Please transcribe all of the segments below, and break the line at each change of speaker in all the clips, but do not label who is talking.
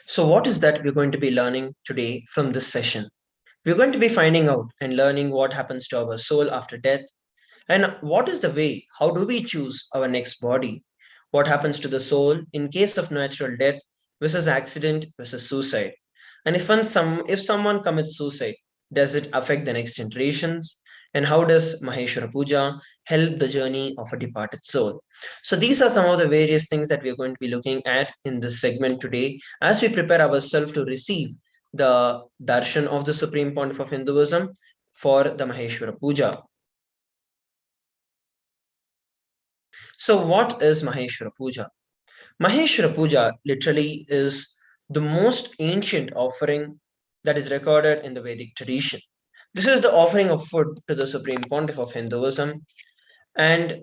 So, what is that we're going to be learning today from this session? We're going to be finding out and learning what happens to our soul after death, and what is the way, how do we choose our next body? What happens to the soul in case of natural death versus accident versus suicide? And if someone commits suicide, does it affect the next generations? And how does Maheshwara Puja help the journey of a departed soul? So these are some of the various things that we are going to be looking at in this segment today as we prepare ourselves to receive the darshan of the Supreme Pontiff of Hinduism for the Maheshwara Puja. So, what is Maheshwara Puja? Maheshwara Puja literally is the most ancient offering that is recorded in the Vedic tradition. This is the offering of food to the Supreme Pontiff of Hinduism, and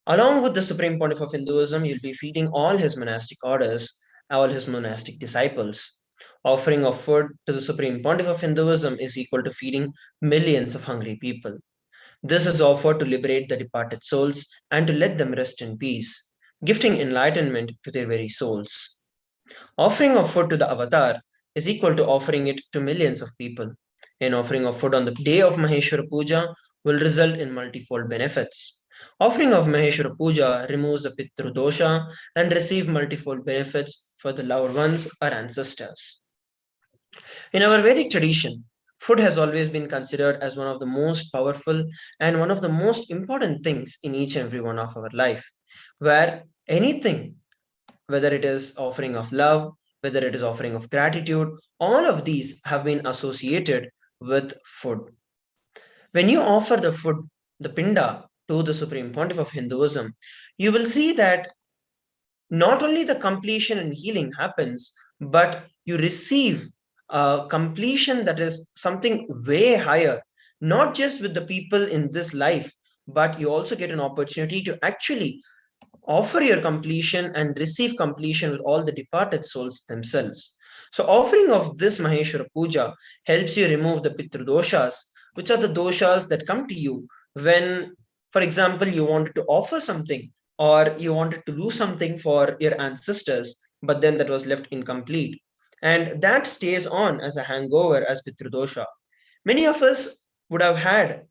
along with the Supreme Pontiff of Hinduism, you'll be feeding all his monastic orders, all his monastic disciples. Offering of food to the Supreme Pontiff of Hinduism is equal to feeding millions of hungry people. This is offered to liberate the departed souls and to let them rest in peace, gifting enlightenment to their very souls. Offering of food to the avatar is equal to offering it to millions of people. An offering of food on the day of Maheshwara Puja will result in multifold benefits. Offering of Maheshwara Puja removes the Pitru dosha and receive multifold benefits for the loved ones or ancestors. In our Vedic tradition, food has always been considered as one of the most powerful and one of the most important things in each and every one of our life, where anything, whether it is offering of love, whether it is offering of gratitude, all of these have been associated with food. When you offer the food, the pinda, to the Supreme Pontiff of Hinduism, you will see that not only the completion and healing happens, but you receive a completion that is something way higher, not just with the people in this life, but you also get an opportunity to actually offer your completion and receive completion with all the departed souls themselves. So, offering of this Maheshwara Puja helps you remove the Pitru doshas, which are the doshas that come to you when, for example, you wanted to offer something or you wanted to do something for your ancestors, but then that was left incomplete. And that stays on as a hangover as Pitru dosha. Many of us would have had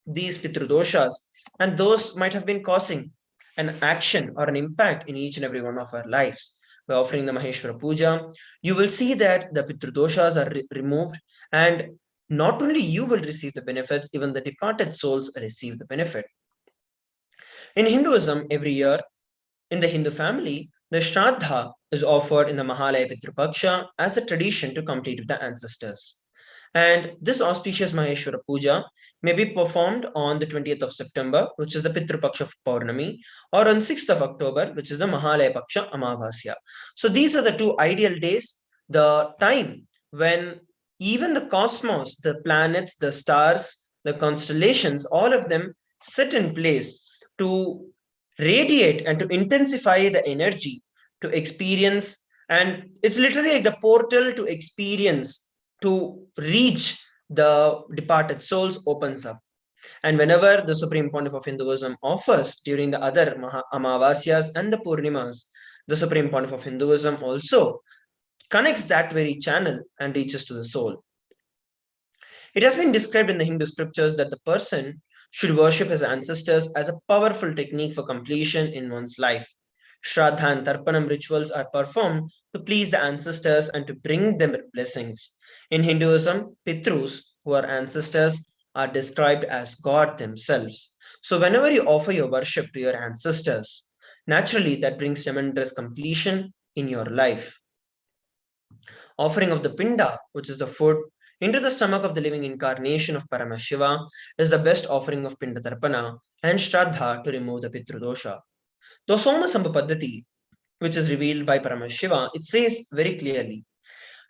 these Pitru doshas, and those might have been causing an action or an impact in each and every one of our lives. By offering the Maheshwara Puja, you will see that the Pitru doshas are removed, and not only you will receive the benefits, even the departed souls receive the benefit. In Hinduism, every year in the Hindu family, the Shraddha is offered in the Mahalaya Pitrupaksha as a tradition to complete with the ancestors. And this auspicious Maheshwara Puja may be performed on the 20th of September, which is the Pitrupaksha Paurnami, or on 6th of October, which is the Mahalaya Paksha Amavasya. So these are the two ideal days, the time when even the cosmos, the planets, the stars, the constellations, all of them sit in place to radiate and to intensify the energy to experience. And it's literally like the portal to experience, to reach the departed souls opens up. And whenever the Supreme Pontiff of Hinduism offers during the other Amavasyas and the Purnimas, the Supreme Pontiff of Hinduism also connects that very channel and reaches to the soul. It has been described in the Hindu scriptures that the person should worship his ancestors as a powerful technique for completion in one's life. Shraddha and Tarpanam rituals are performed to please the ancestors and to bring them blessings. In Hinduism, Pitrus, who are ancestors, are described as God themselves. So, whenever you offer your worship to your ancestors, naturally that brings tremendous completion in your life. Offering of the pinda, which is the food, into the stomach of the living incarnation of Paramashiva is the best offering of pinda tarpana and shraddha to remove the pitru dosha. The Soma Sampapaddhati, which is revealed by Paramashiva, it says very clearly,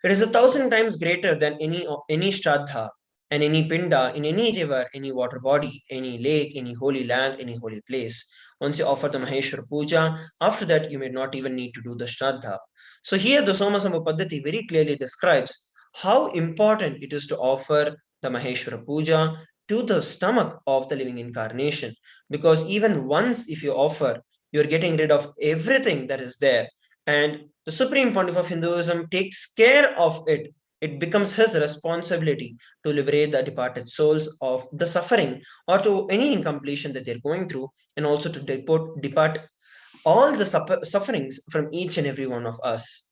it is 1,000 times greater than any shraddha and any pinda in any river, any water body, any lake, any holy land, any holy place. Once you offer the Maheshwara Puja, after that you may not even need to do the shraddha. So here the Soma Sampapaddhati very clearly describes how important it is to offer the Maheshwara Puja to the stomach of the living incarnation. Because even once if you offer, you're getting rid of everything that is there. and the Supreme Pontiff of Hinduism takes care of it. It becomes his responsibility to liberate the departed souls of the suffering or to any incompletion that they're going through, and also to depart all the sufferings from each and every one of us.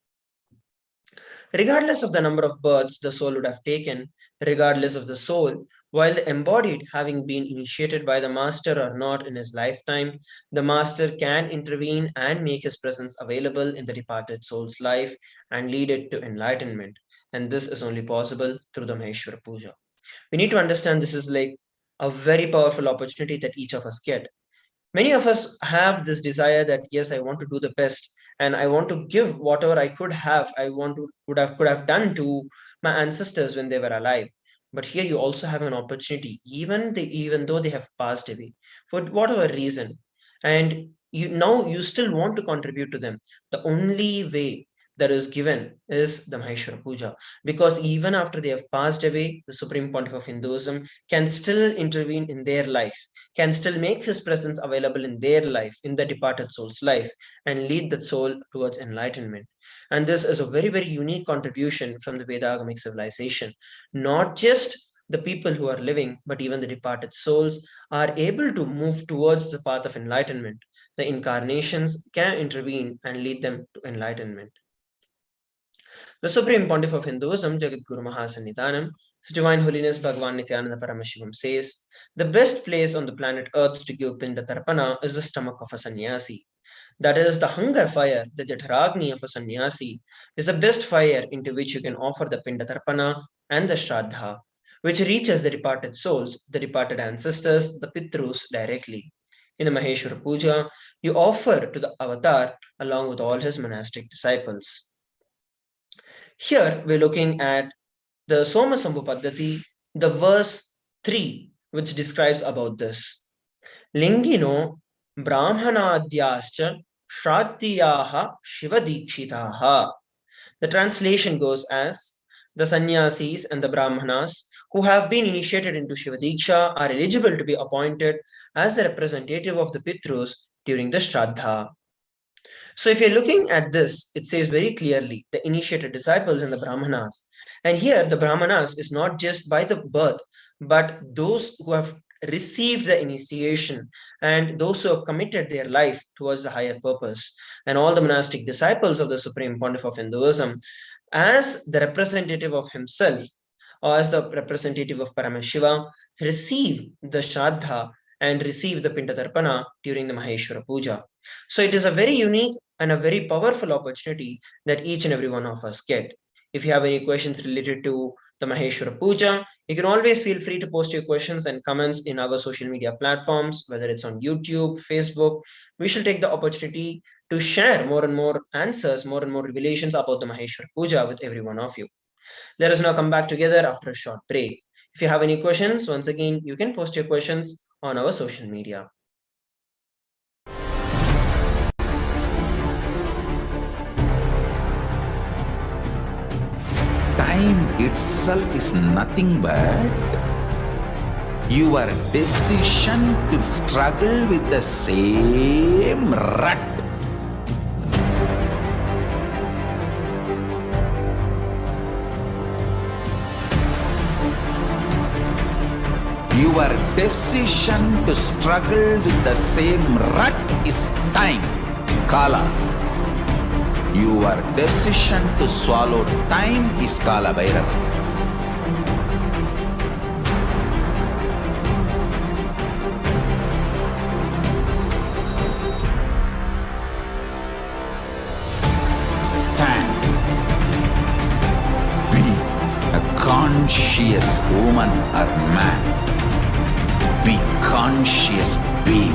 Regardless of the number of births the soul would have taken, regardless of the soul, while the embodied having been initiated by the master or not in his lifetime, the master can intervene and make his presence available in the departed soul's life and lead it to enlightenment. And this is only possible through the Maheshwara Puja. We need to understand this is like a very powerful opportunity that each of us get. Many of us have this desire that yes, I want to do the best and I want to give whatever I could have, I want to could have done to my ancestors when they were alive. But here you also have an opportunity, even though they have passed away for whatever reason, and you still want to contribute to them. The only way that is given is the Maheshwara Puja, because even after they have passed away, the Supreme Pontiff of Hinduism can still intervene in their life, can still make his presence available in their life, in the departed soul's life, and lead that soul towards enlightenment. And this is a very, very unique contribution from the Vedagamic civilization. Not just the people who are living, but even the departed souls are able to move towards the path of enlightenment. The incarnations can intervene and lead them to enlightenment. The Supreme Pontiff of Hinduism, Jagat Guru Mahasannidhanam, His Divine Holiness Bhagavan Nithyananda Paramashivam says, the best place on the planet Earth to give Pinda Tarpana is the stomach of a sannyasi. That is, the hunger fire, the Jataragni of a sannyasi, is the best fire into which you can offer the Pinda Tarpana and the Shraddha, which reaches the departed souls, the departed ancestors, the Pitrus directly. In the Maheshwara Puja, you offer to the avatar along with all his monastic disciples. Here we're looking at the Soma Sambhu Paddhati, the verse 3, which describes about this. Lingino Brahmanadyascha Shraddiyaha Shivadikshitaha. The translation goes as, the sannyasis and the brahmanas who have been initiated into Shivadiksha are eligible to be appointed as the representative of the Pitrus during the Shraddha. So if you're looking at this, it says very clearly the initiated disciples and the Brahmanas. And here the Brahmanas is not just by the birth, but those who have received the initiation and those who have committed their life towards the higher purpose. And all the monastic disciples of the Supreme Pontiff of Hinduism, as the representative of himself or as the representative of Paramashiva, receive the Shraddha and receive the Pindatarpana during the Maheshwara Puja. So it is a very unique and a very powerful opportunity that each and every one of us get. If you have any questions related to the Maheshwara Puja, you can always feel free to post your questions and comments in our social media platforms, whether it's on YouTube, Facebook. We shall take the opportunity to share more and more answers, more and more revelations about the Maheshwara Puja with every one of you. Let us now come back together after a short break. If you have any questions, once again, you can post your questions on our social media.
Time itself is nothing but your decision to struggle with the same rut. Your decision to struggle with the same rut is time, Kala. Your decision to swallow time is Kala Bhairava. Stand. Be a conscious woman or man. Be conscious being.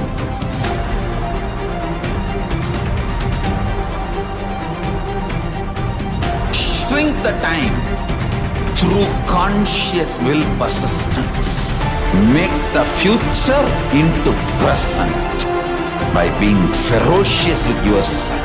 Shrink the time through conscious will persistence. Make the future into present by being ferocious with yourself.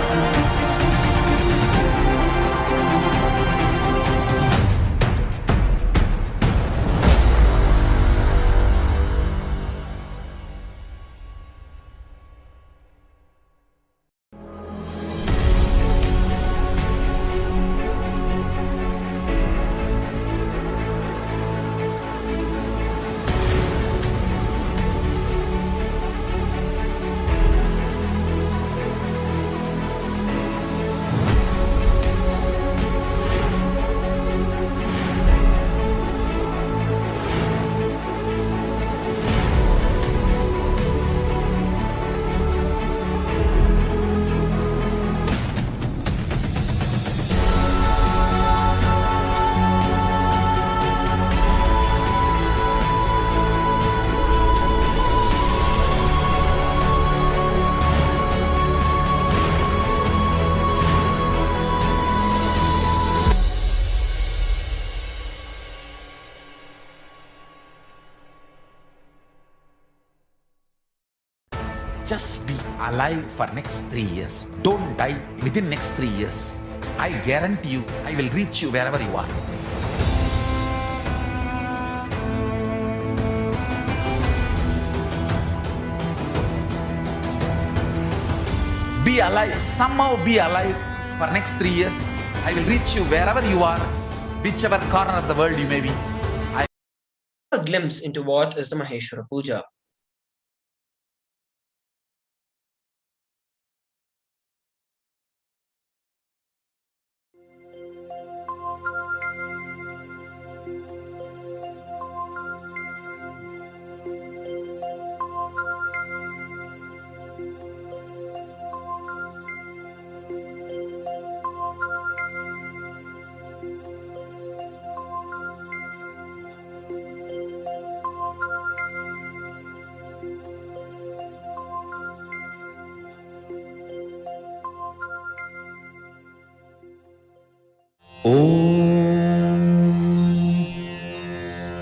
alive for next 3 years. Don't die within next 3 years. I guarantee you, I will reach you wherever you are. Be alive, somehow be alive for next 3 years. I will reach you wherever you are, whichever corner of the world you may be.
A glimpse into what is the Maheshwara Puja.
ॐ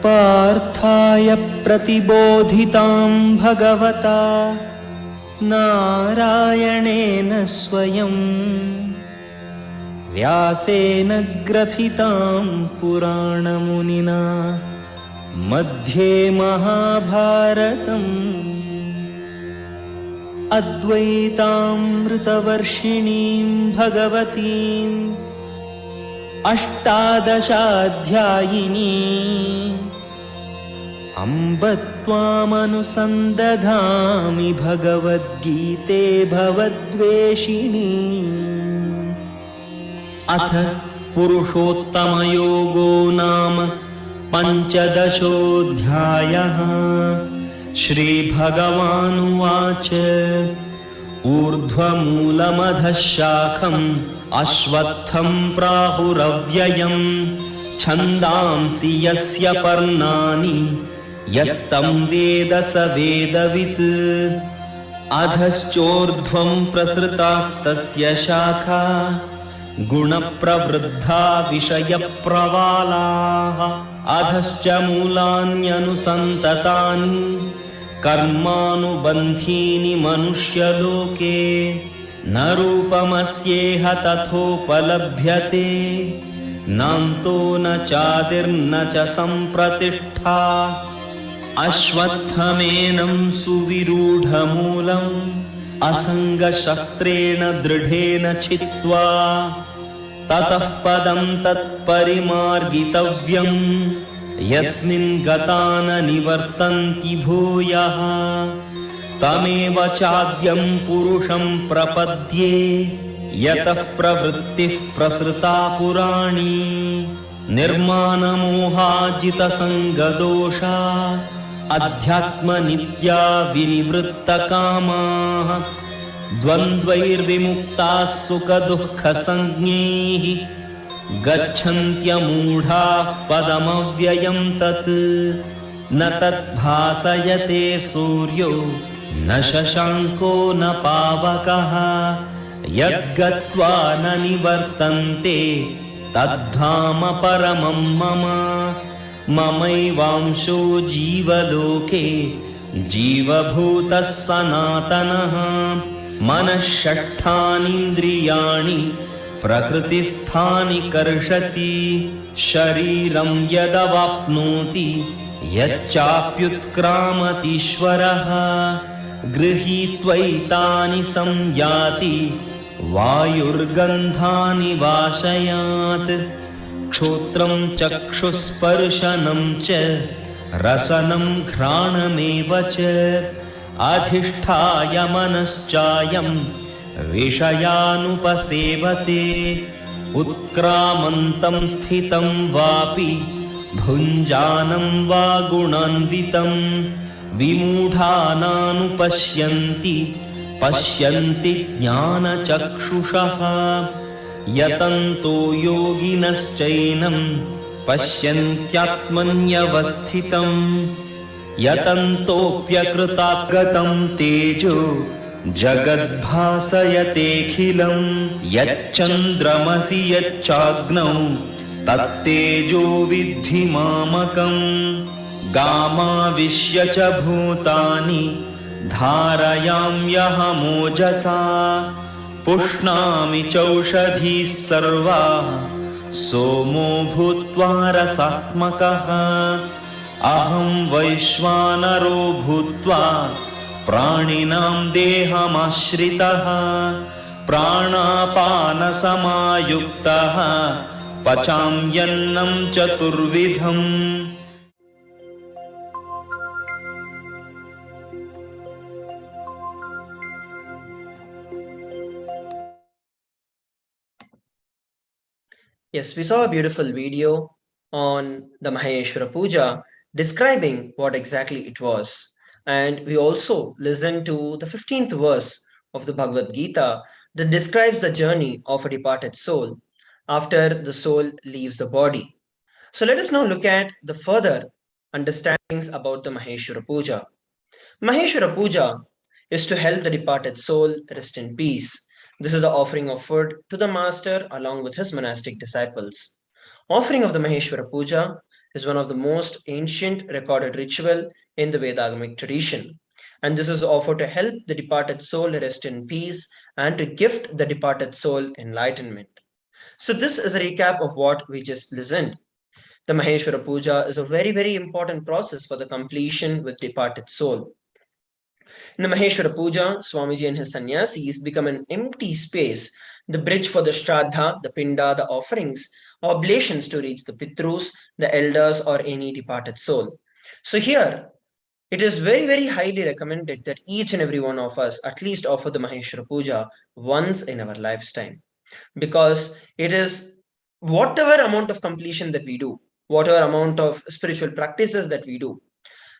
पार्थाय प्रतिबोधितां भगवता नारायणेन स्वयं व्यासेन ग्रथितां पुराणमुनिना मध्ये महाभारतम् अद्वैतामृतवर्षिणीं भगवतीम् अष्टादशाध्यायिनी अम्ब त्वामनुसन्दधामि भगवद्गीते भवद्वेषिणी। अथ पुरुषोत्तमयोगो नाम पञ्चदशोऽध्यायः। श्रीभगवानुवाच ऊर्ध्वमूलमधः शाखम् अश्वत्थं प्राहुरव्ययम् छन्दांसि यस्य पर्णानि यस्तं वेद स वेदवित्। अधश्चोर्ध्वं प्रसृतास्तस्य शाखा गुणप्रवृद्धा विषयप्रवालाः। अधश्च मूलान्यनुसन्ततानि कर्मानुबन्धीनि मनुष्यलोके न रूपमस्येह तथोपलभ्यते नान्तो न चादिर्न च सम्प्रतिष्ठा। अश्वत्थमेनं सुविरूढमूलम् असङ्गशस्त्रेण दृढेन छित्त्वा ततः पदं तत्परिमार्गितव्यम् यस्मिन् गता न निवर्तन्ति भूयः। तमेव चाद्यं पुरुषं प्रपद्ये यतः प्रवृत्तिः प्रसृता पुराणी। निर्मानमोहाजितसङ्गदोषा अध्यात्मनित्या विनिवृत्तकामाः द्वन्द्वैर्विमुक्ताः सुखदुःखसंज्ञैः गच्छन्त्यमूढाः पदमव्ययं तत्। न तद्भासयते सूर्यो न शशाङ्को न पावकः यद्गत्वा न निवर्तन्ते तद्धाम परमं मम। ममैवांशो जीवलोके जीवभूतः सनातनः। मनःषट्ठानीन्द्रियाणि प्रकृतिस्थानि कर्षति। शरीरं यदवाप्नोति यच्चाप्युत्क्रामतीश्वरः गृहीत्वैतानि संयाति वायुर्गन्धानि वाशयात्। क्षोत्रं चक्षुस्पर्शनं च रसनं घ्राणमेव च अधिष्ठाय मनश्चायं विषयानुपसेवते। उत्क्रामन्तं स्थितं वापि भुञ्जानं वा गुणान्वितं विमूढानानुपश्यन्ति पश्यन्ति ज्ञानचक्षुषः। यतन्तो योगिनश्चैनं पश्यन्त्यात्मन्यवस्थितं यतन्तोऽप्यकृतागतं तेजो जगद्भासयतेऽखिलं। यच्चन्द्रमसि यच्चाग्नौ तत्तेजो विद्धि मामकम्। गामाविश्य च भूतानि धारयाम्यहमोजसा पुष्णामि चौषधीः सर्वाः सोमो भूत्वा रसात्मकः अहं वैश्वानरो भूत्वा प्राणिनां देहमाश्रितः प्राणापानसमायुक्तः पचाम्यन्नं चतुर्विधम्.
Yes, we saw a beautiful video on the Maheshwara Puja describing what exactly it was. And we also listened to the 15th verse of the Bhagavad Gita that describes the journey of a departed soul after the soul leaves the body. So let us now look at the further understandings about the Maheshwara Puja. Maheshwara Puja is to help the departed soul rest in peace. This is the offering of food to the master along with his monastic disciples. Offering of the Maheshwara Puja is one of the most ancient recorded ritual in the Vedagamic tradition. And this is offered to help the departed soul rest in peace and to gift the departed soul enlightenment. So this is a recap of what we just listened. The Maheshwara Puja is a very, very important process for the completion with departed soul. In the Maheshwara Puja, Swamiji and his sannyasis become an empty space, the bridge for the Shraddha, the Pinda, the offerings, oblations to reach the Pitrus, the elders, or any departed soul. So here, it is very, very highly recommended that each and every one of us at least offer the Maheshwara Puja once in our lifetime, because it is whatever amount of completion that we do, whatever amount of spiritual practices that we do,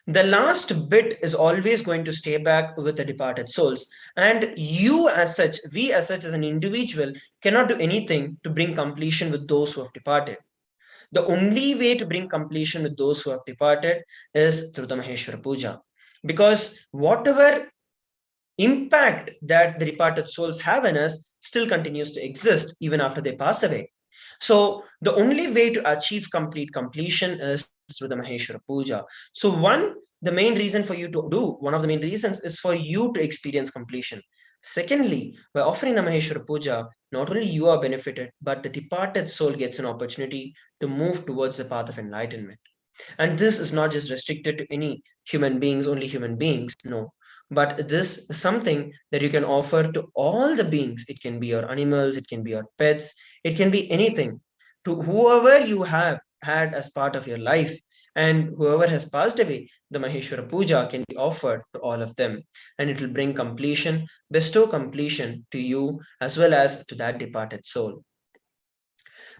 the last bit is always going to stay back with the departed souls. And you, as such, we, as such, as an individual, cannot do anything to bring completion with those who have departed. The only way to bring completion with those who have departed is through the Maheshwara Puja. Because whatever impact that the departed souls have in us still continues to exist even after they pass away. So the only way to achieve complete completion is through the Maheshwara Puja. So the main reason for you to do, one of the main reasons is for you to experience completion. Secondly, by offering the Maheshwara Puja, not only you are benefited, but the departed soul gets an opportunity to move towards the path of enlightenment. And this is not just restricted to any human beings, only human beings, no. But this is something that you can offer to all the beings. It can be your animals, it can be your pets, it can be anything. To whoever you have had as part of your life and whoever has passed away, the Maheshwara Puja can be offered to all of them. And it will bring completion, bestow completion to you as well as to that departed soul.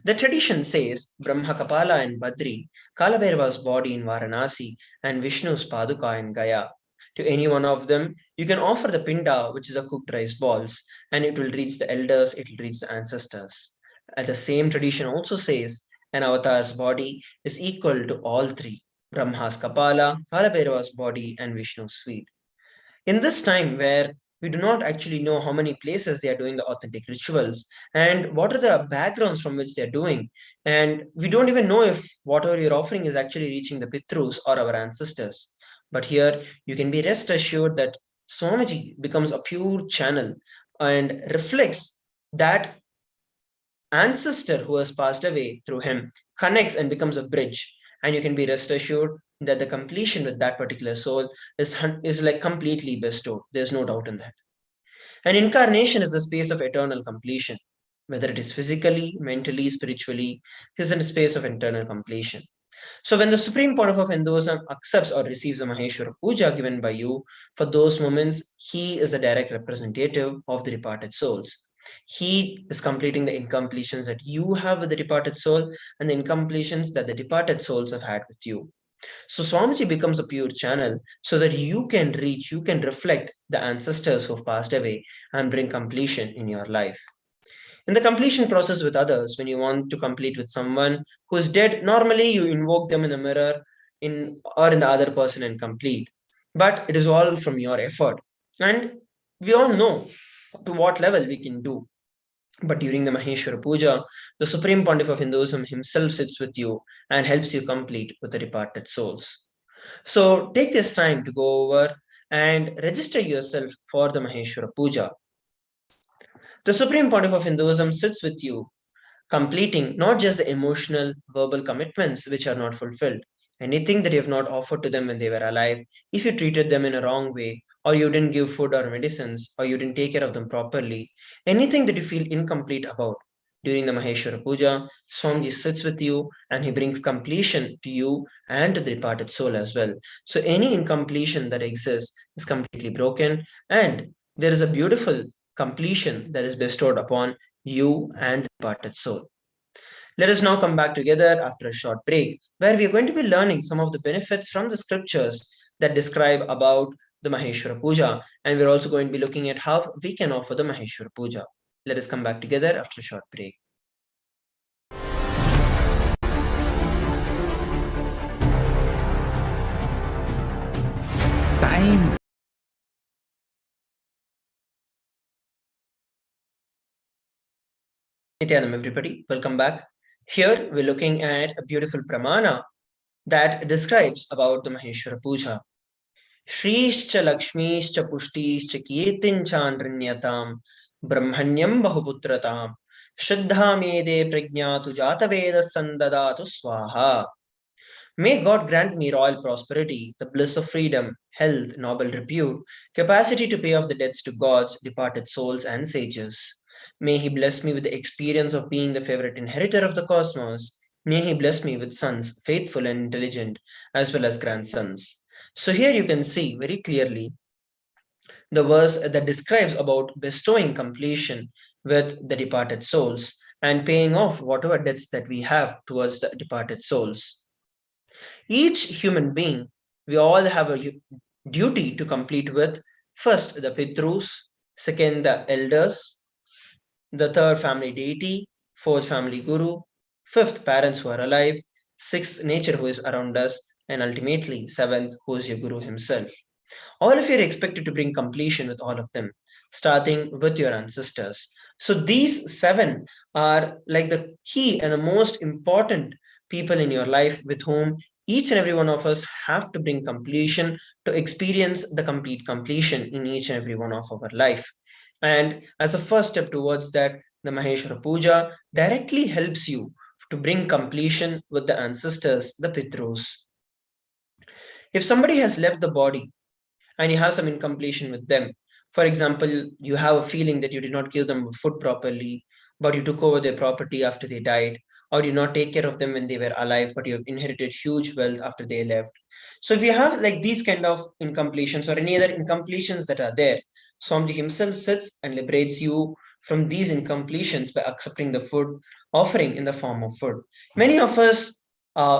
The tradition says Brahma Kapala in Badri, Kalabhairava's body in Varanasi, and Vishnu's Paduka in Gaya. To any one of them, you can offer the pinda, which is a cooked rice balls, and it will reach the elders, it will reach the ancestors. And the same tradition also says an avatar's body is equal to all three Brahma's Kapala, Kalabhairava's body, and Vishnu's feet. In this time where we do not actually know how many places they are doing the authentic rituals and what are the backgrounds from which they're doing, and we don't even know if whatever you're offering is actually reaching the Pitrus or our ancestors. But here you can be rest assured that Swamiji becomes a pure channel and reflects that ancestor who has passed away through him, connects and becomes a bridge. And you can be rest assured that the completion with that particular soul is like completely bestowed. There's no doubt in that. An incarnation is the space of eternal completion, whether it is physically, mentally, spiritually, it is in a space of eternal completion. So when the Supreme Pontiff of Hinduism accepts or receives a Maheshwara Puja given by you, for those moments, he is a direct representative of the departed souls. He is completing the incompletions that you have with the departed soul and the incompletions that the departed souls have had with you. So Swamiji becomes a pure channel so that you can reach, you can reflect the ancestors who have passed away and bring completion in your life. In the completion process with others, when you want to complete with someone who is dead, normally you invoke them in the mirror or in the other person and complete. But it is all from your effort. And we all know to what level we can do. But during the Maheshwara Puja, the Supreme Pontiff of Hinduism himself sits with you and helps you complete with the departed souls. So take this time to go over and register yourself for the Maheshwara Puja. The Supreme Pontiff of Hinduism sits with you, completing not just the emotional, verbal commitments which are not fulfilled, anything that you have not offered to them when they were alive, if you treated them in a wrong way, or you didn't give food or medicines, or you didn't take care of them properly, anything that you feel incomplete about. During the Maheshwara Puja, Swamiji sits with you and he brings completion to you and to the departed soul as well. So any incompletion that exists is completely broken, and there is a beautiful completion that is bestowed upon you and the departed soul. Let us now come back together after a short break, where we are going to be learning some of the benefits from the scriptures that describe about the Maheshwara Puja, and we're also going to be looking at how we can offer the Maheshwara Puja. Let us come back together after a short break.
Time.
Nithyanam, everybody, welcome back. Here we're looking at a beautiful pramana that describes about the Maheshwara Puja. Shreeshcha Lakshmishcha Pushtischa Kirtinchandranyatam Brahmanyam Bahuputratam Shraddha Mede Pragnatu Jataveda Sandadatu Swaha. May God grant me royal prosperity, the bliss of freedom, health, noble repute, capacity to pay off the debts to gods, departed souls, and sages. May He bless me with the experience of being the favorite inheritor of the cosmos. May He bless me with sons, faithful and intelligent, as well as grandsons. So here you can see very clearly the verse that describes about bestowing completion with the departed souls and paying off whatever debts that we have towards the departed souls. Each human being, we all have a duty to complete with first the Pitrus, second the elders, the third family deity, fourth family guru, fifth parents who are alive, sixth nature who is around us, and ultimately seventh who is your guru himself. All of you are expected to bring completion with all of them, starting with your ancestors. So these seven are like the key and the most important people in your life with whom each and every one of us have to bring completion to experience the complete completion in each and every one of our life. And as a first step towards that, the Maheshwara Puja directly helps you to bring completion with the ancestors, the Pitrus. If somebody has left the body and you have some incompletion with them. For example, you have a feeling that you did not give them food properly, but you took over their property after they died, or you not take care of them when they were alive, but you have inherited huge wealth after they left. So if you have like these kind of incompletions or any other incompletions that are there, Swamiji himself sits and liberates you from these incompletions by accepting the food offering in the form of food. Many of us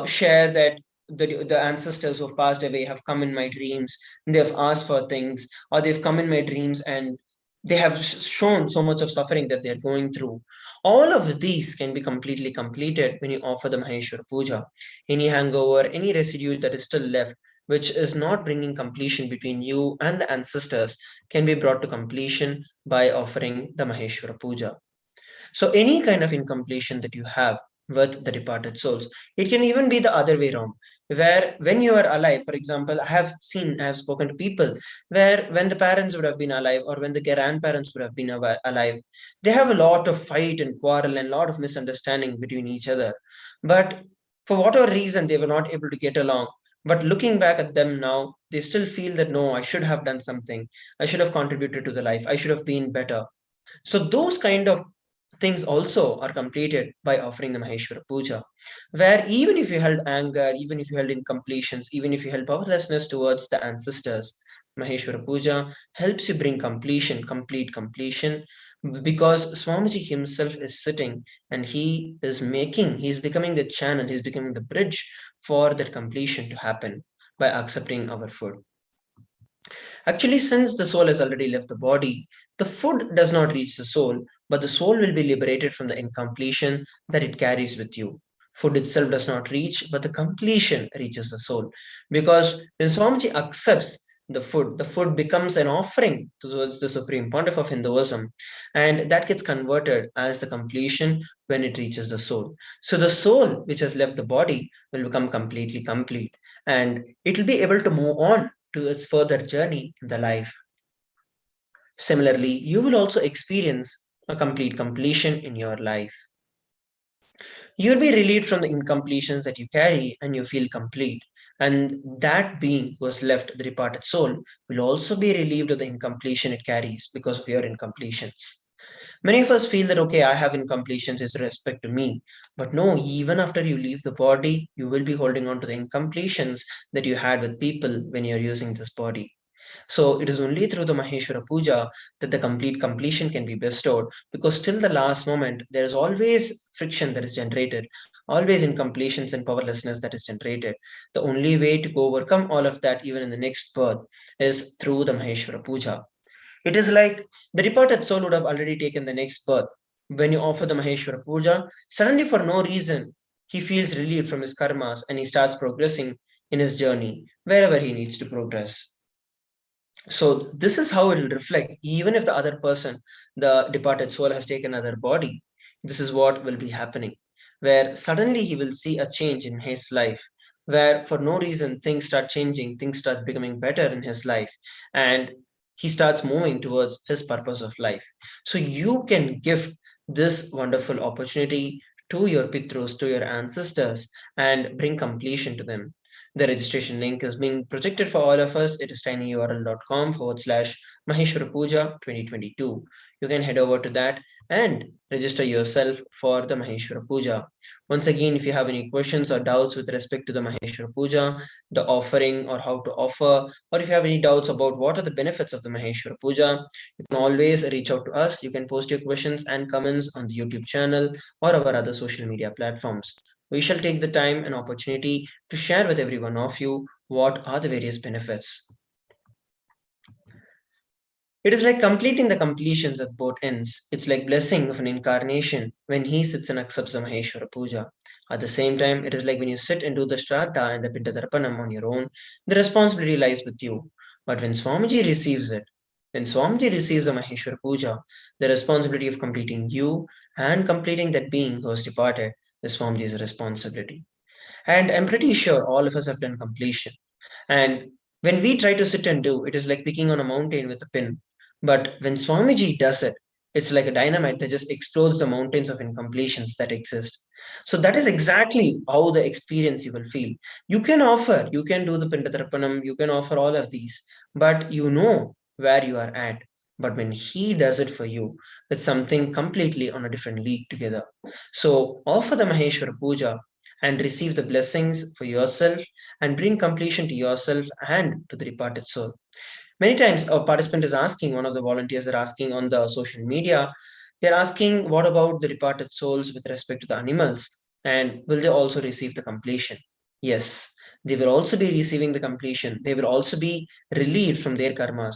share that the ancestors who have passed away have come in my dreams, they have asked for things, or they've come in my dreams and they have shown so much of suffering that they're going through. All of these can be completely completed when you offer the Maheshwara Puja. Any hangover, any residue that is still left, which is not bringing completion between you and the ancestors, can be brought to completion by offering the Maheshwara Puja. So any kind of incompletion that you have with the departed souls, it can even be the other way around, where when you are alive, for example, I have spoken to people where when the parents would have been alive or when the grandparents would have been alive, they have a lot of fight and quarrel and a lot of misunderstanding between each other. But for whatever reason, they were not able to get along. But looking back at them now, they still feel that no, I should have done something. I should have contributed to the life. I should have been better. So those kind of things also are completed by offering the Maheshwara Puja, where even if you held anger, even if you held incompletions, even if you held powerlessness towards the ancestors, Maheshwara Puja helps you bring completion, complete completion, because Swamiji himself is sitting and he's becoming the channel, he's becoming the bridge for that completion to happen by accepting our food. Actually, since the soul has already left the body, the food does not reach the soul, but the soul will be liberated from the incompletion that it carries with you. Food itself does not reach, but the completion reaches the soul. Because when Swamiji accepts the food becomes an offering towards the Supreme Pontiff of Hinduism, and that gets converted as the completion when it reaches the soul. So the soul which has left the body will become completely complete, and it will be able to move on to its further journey in the life. Similarly, you will also experience a complete completion in your life. You'll be relieved from the incompletions that you carry and you feel complete. And that being who has left the departed soul will also be relieved of the incompletion it carries because of your incompletions. Many of us feel that, okay, I have incompletions with respect to me. But no, even after you leave the body, you will be holding on to the incompletions that you had with people when you're using this body. So it is only through the Maheshwara Puja that the complete completion can be bestowed, because till the last moment, there is always friction that is generated, always incompletions and powerlessness that is generated. The only way to overcome all of that, even in the next birth, is through the Maheshwara Puja. It is like the departed soul would have already taken the next birth. When you offer the Maheshwara Puja, suddenly for no reason, he feels relieved from his karmas and he starts progressing in his journey wherever he needs to progress. So this is how it will reflect, even if the other person, the departed soul, has taken another body. This is what will be happening, where suddenly he will see a change in his life, where for no reason things start changing, things start becoming better in his life, and he starts moving towards his purpose of life. So you can give this wonderful opportunity to your Pitrus, to your ancestors, and bring completion to them. The registration link is being projected for all of us. It is tinyurl.com/. Maheshwara Puja 2022. You can head over to that and register yourself for the Maheshwara Puja. Once again, if you have any questions or doubts with respect to the Maheshwara Puja, the offering or how to offer, or if you have any doubts about what are the benefits of the Maheshwara Puja, you can always reach out to us. You can post your questions and comments on the YouTube channel or our other social media platforms. We shall take the time and opportunity to share with every one of you what are the various benefits. It is like completing the completions at both ends. It's like blessing of an incarnation when he sits and accepts the Maheshwara Puja. At the same time, it is like when you sit and do the Shraddha and the Pindadarpanam on your own, the responsibility lies with you. But when Swamiji receives it, when Swamiji receives the Maheshwara Puja, the responsibility of completing you and completing that being who has departed is Swamiji's responsibility. And I'm pretty sure all of us have done completion. And when we try to sit and do, it is like picking on a mountain with a pin. But when Swamiji does it, it's like a dynamite that just explodes the mountains of incompletions that exist. So that is exactly how the experience you will feel. You can offer, you can do the Pindatarpanam, you can offer all of these, but you know where you are at. But when he does it for you, it's something completely on a different league together. So offer the Maheshwara Puja and receive the blessings for yourself and bring completion to yourself and to the departed soul. Many times a participant is asking, one of the volunteers are asking on the social media, they're asking, what about the departed souls with respect to the animals? And will they also receive the completion? Yes, they will also be receiving the completion. They will also be relieved from their karmas.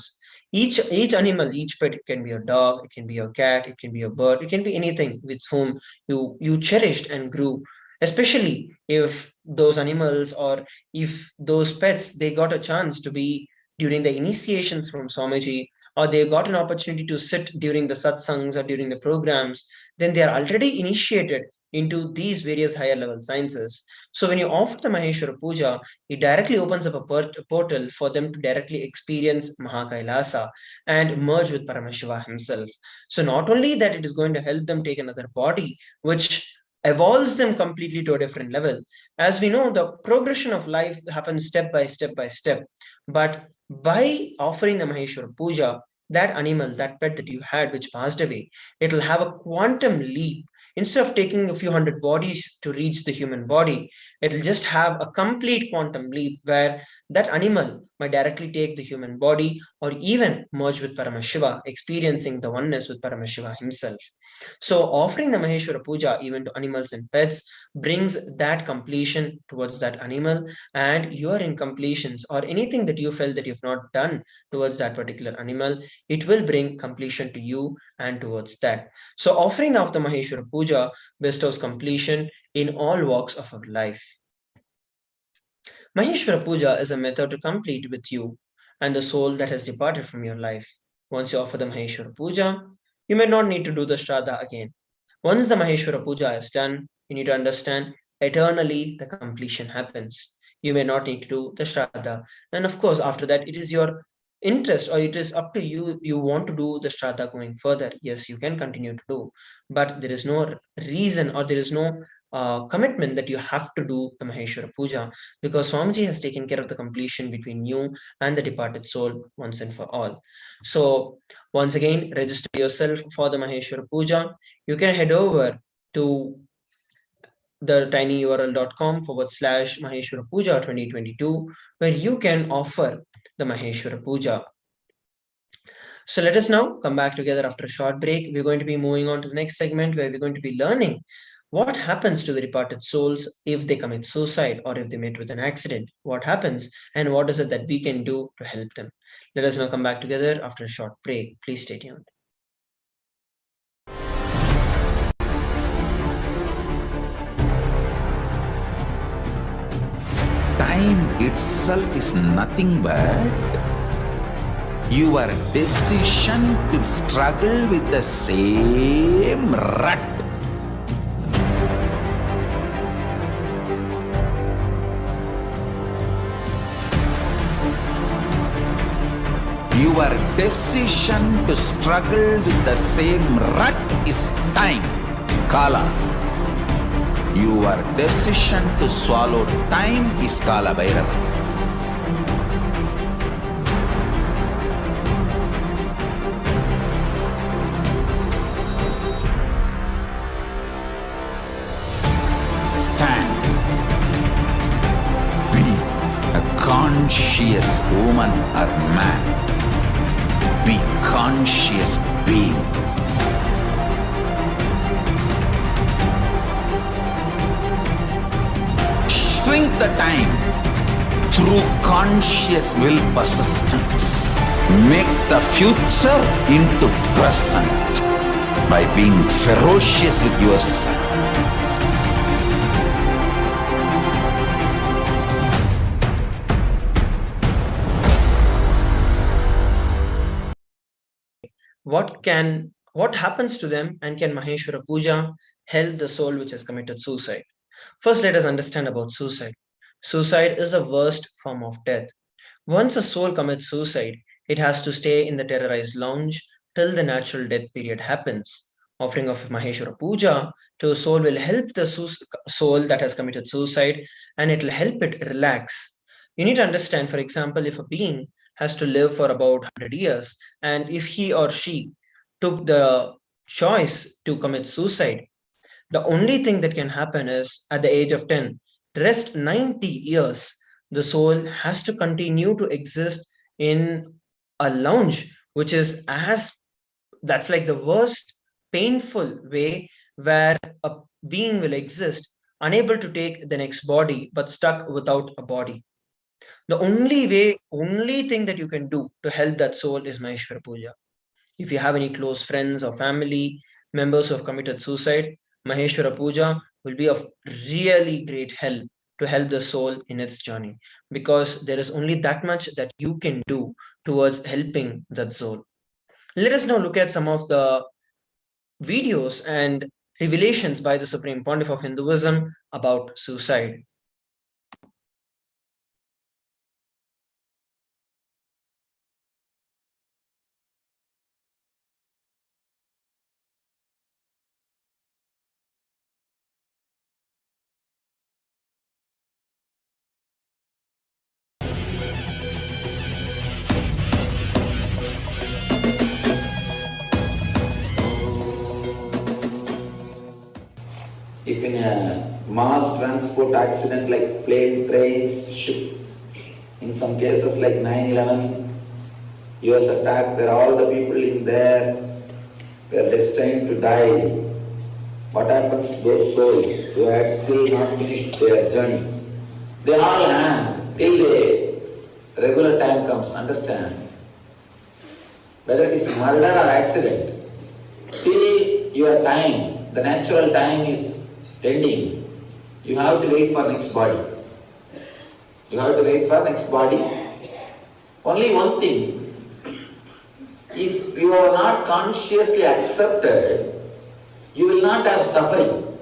Each animal, each pet, it can be a dog, it can be a cat, it can be a bird, it can be anything with whom you cherished and grew. Especially if those animals or if those pets they got a chance to be during the initiations from Swamiji, or they got an opportunity to sit during the satsangs or during the programs, then they are already initiated into these various higher level sciences. So when you offer the Maheshwara Puja, it directly opens up a portal for them to directly experience Kailasa and merge with Paramashiva himself. So not only that, it is going to help them take another body, which evolves them completely to a different level. As we know, the progression of life happens step by step by step. But by offering the Maheshwara Puja, that animal, that pet that you had which passed away, it'll have a quantum leap. Instead of taking a few hundred bodies to reach the human body, it'll just have a complete quantum leap where that animal might directly take the human body or even merge with Paramashiva, experiencing the oneness with Paramashiva himself. So offering the Maheshwara Puja even to animals and pets brings that completion towards that animal, and your incompletions or anything that you felt that you've not done towards that particular animal, it will bring completion to you and towards that. So offering of the Maheshwara Puja bestows completion in all walks of our life. Maheshwara Puja is a method to complete with you and the soul that has departed from your life. Once you offer the Maheshwara Puja, you may not need to do the Shraddha again. Once the Maheshwara Puja is done, you need to understand eternally the completion happens. you may not need to do the Shraddha. And of course, after that, it is your interest or it is up to you. You want to do the Shraddha going further. Yes, you can continue to do, but there is no reason or there is no commitment that you have to do the Maheshwara Puja, because Swamiji has taken care of the completion between you and the departed soul once and for all. So once again, register yourself for the Maheshwara Puja. You can head over to the tinyurl.com/Maheshwara Puja 2022, where you can offer the Maheshwara Puja. So let us now come back together after a short break. We're going to be moving on to the next segment where we're going to be learning what happens to the departed souls if they commit suicide or if they meet with an accident. What happens and what is it that we can do to help them? Let us now come back together after a short break. Please stay tuned.
Time itself is nothing but your decision to struggle with the same rut. Your decision to struggle with the same rut is time, Kala. Your decision to swallow time is Kala Bhairava. Stand. Be a conscious woman or man. Be conscious being. Shrink the time through conscious will persistence. Make the future into present by being ferocious with yourself.
What happens to them, and can Maheshwara Puja help the soul which has committed suicide? First, let us understand about suicide. Suicide is the worst form of death. Once a soul commits suicide, it has to stay in the terrorized lounge till the natural death period happens. Offering of Maheshwara Puja to a soul will help the soul that has committed suicide, and it will help it relax. You need to understand, for example, if a being has to live for about 100 years, and if he or she took the choice to commit suicide, the only thing that can happen is at the age of 10, the rest 90 years, the soul has to continue to exist in a lounge, which is that's like the worst painful way where a being will exist, unable to take the next body, but stuck without a body. The only thing that you can do to help that soul is Maheshwara Puja. If you have any close friends or family members who have committed suicide, Maheshwara Puja will be of really great help to help the soul in its journey, because there is only that much that you can do towards helping that soul. Let us now look at some of the videos and revelations by the Supreme Pontiff of Hinduism about suicide.
If in a mass transport accident like plane, trains, ship, in some cases like 9/11, US attack, where all the people in there were destined to die, what happens to those souls who had still not finished their journey? They all hang till the regular time comes, understand? Whether it is murder or accident, till your time, the natural time is ending, you have to wait for next body. You have to wait for next body. Only one thing, if you are not consciously accepted, you will not have suffering.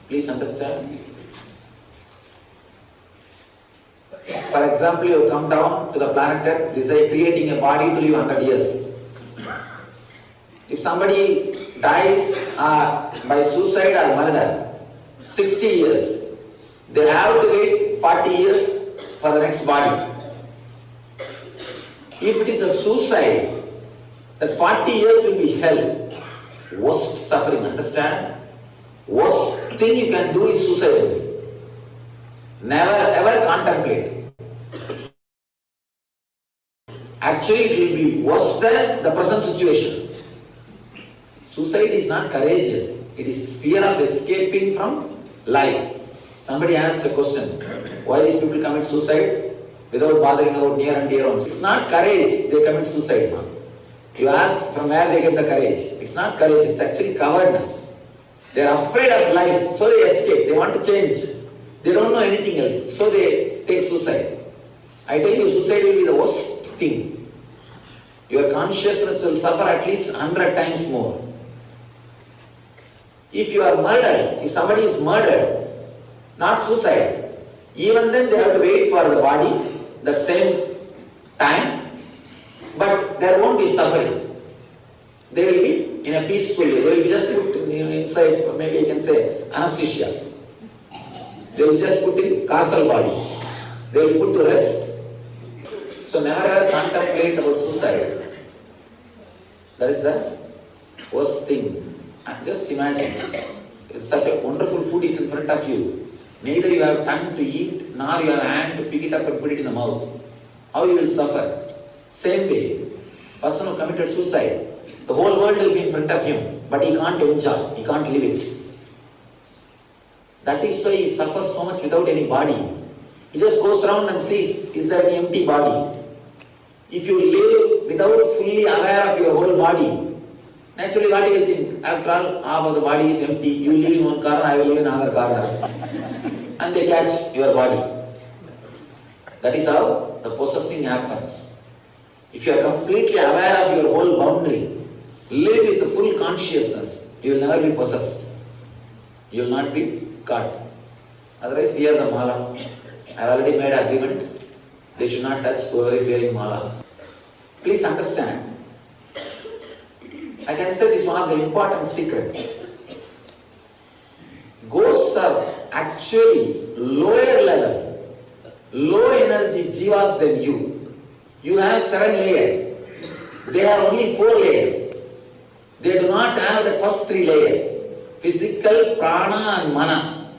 Please understand. For example, you have come down to the planet Earth, this is creating a body to live 100 years. If somebody dies by suicide or murder, 60 years, they have to wait 40 years for the next body. If it is a suicide, that 40 years will be hell. Worst suffering, understand? Worst thing you can do is suicide. Never ever contemplate. Actually, it will be worse than the present situation. Suicide is not courageous. It is fear of escaping from life. Somebody asked a question, why these people commit suicide without bothering about near and dear ones? It's not courage, they commit suicide. No? You ask from where they get the courage. It's not courage, it's actually cowardness. They are afraid of life, so they escape. They want to change. They don't know anything else, so they take suicide. I tell you, suicide will be the worst thing. Your consciousness will suffer at least 100 times more. If you are murdered, if somebody is murdered, not suicide, even then they have to wait for the body that same time, but there won't be suffering. They will be in a peaceful way. They will be just put inside, maybe I can say, anesthesia. They will just put in castle body. They will put to rest. So never ever contemplate about suicide. That is the worst thing. And just imagine, such a wonderful food is in front of you. Neither you have tongue to eat, nor you have hand to pick it up and put it in the mouth. How you will suffer? Same way, person who committed suicide, the whole world will be in front of him, but he can't enjoy, he can't live it. That is why he suffers so much without any body. He just goes around and sees, is there an empty body? If you live without fully aware of your whole body, naturally what you will think? After all, half of the body is empty, you live in one corner, I will live in another corner. And they catch your body. That is how the possessing happens. If you are completely aware of your whole boundary, live with the full consciousness, you will never be possessed. You will not be caught. Otherwise, wear the mala. I have already made agreement. They should not touch whoever is wearing mala. Please understand. I can say this is one of the important secrets. Ghosts are actually lower level, low energy jivas than you. You have 7 layers. They have only 4 layers. They do not have the first 3 layers. Physical, prana and mana.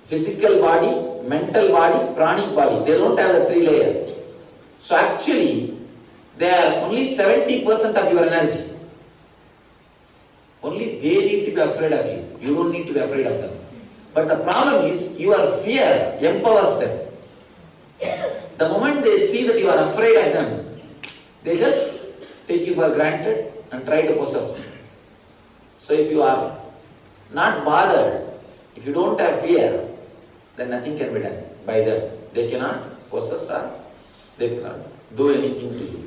Physical body, mental body, pranic body. They don't have the 3 layers. So actually, they are only 70% of your energy. Only they need to be afraid of you. You don't need to be afraid of them. But the problem is, your fear empowers them. The moment they see that you are afraid of them, they just take you for granted and try to possess. So if you are not bothered, if you don't have fear, then nothing can be done by them. They cannot possess or they cannot do anything to you.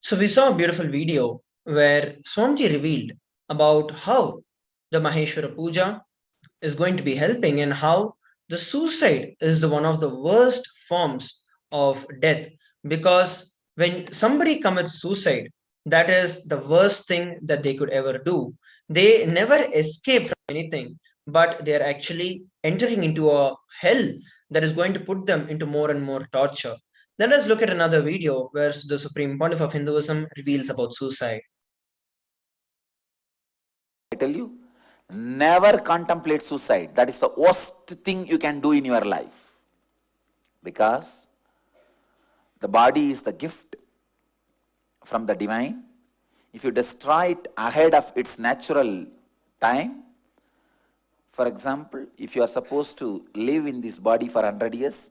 So we saw a beautiful video where Swamiji revealed about how the Maheshwara Puja is going to be helping and how the suicide is the one of the worst forms of death, because when somebody commits suicide, that is the worst thing that they could ever do. They never escape from anything, but they are actually entering into a hell that is going to put them into more and more torture. Let us look at another video where the Supreme Pontiff of Hinduism reveals about suicide.
I tell you, never contemplate suicide. That is the worst thing you can do in your life. Because the body is the gift from the divine. If you destroy it ahead of its natural time, for example, if you are supposed to live in this body for 100 years,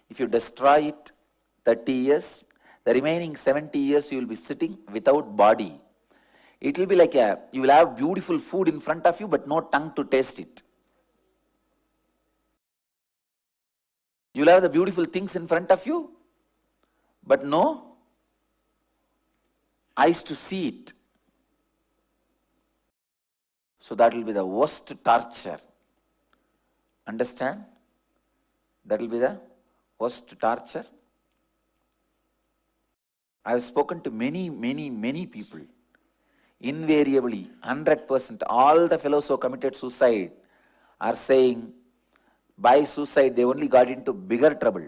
if you destroy it 30 years, the remaining 70 years you will be sitting without body. It will be like you will have beautiful food in front of you, but no tongue to taste it. You will have the beautiful things in front of you, but no eyes to see it. So that will be the worst torture. Understand? That will be the worst torture. I have spoken to many people. Invariably, 100%, all the fellows who committed suicide are saying by suicide they only got into bigger trouble,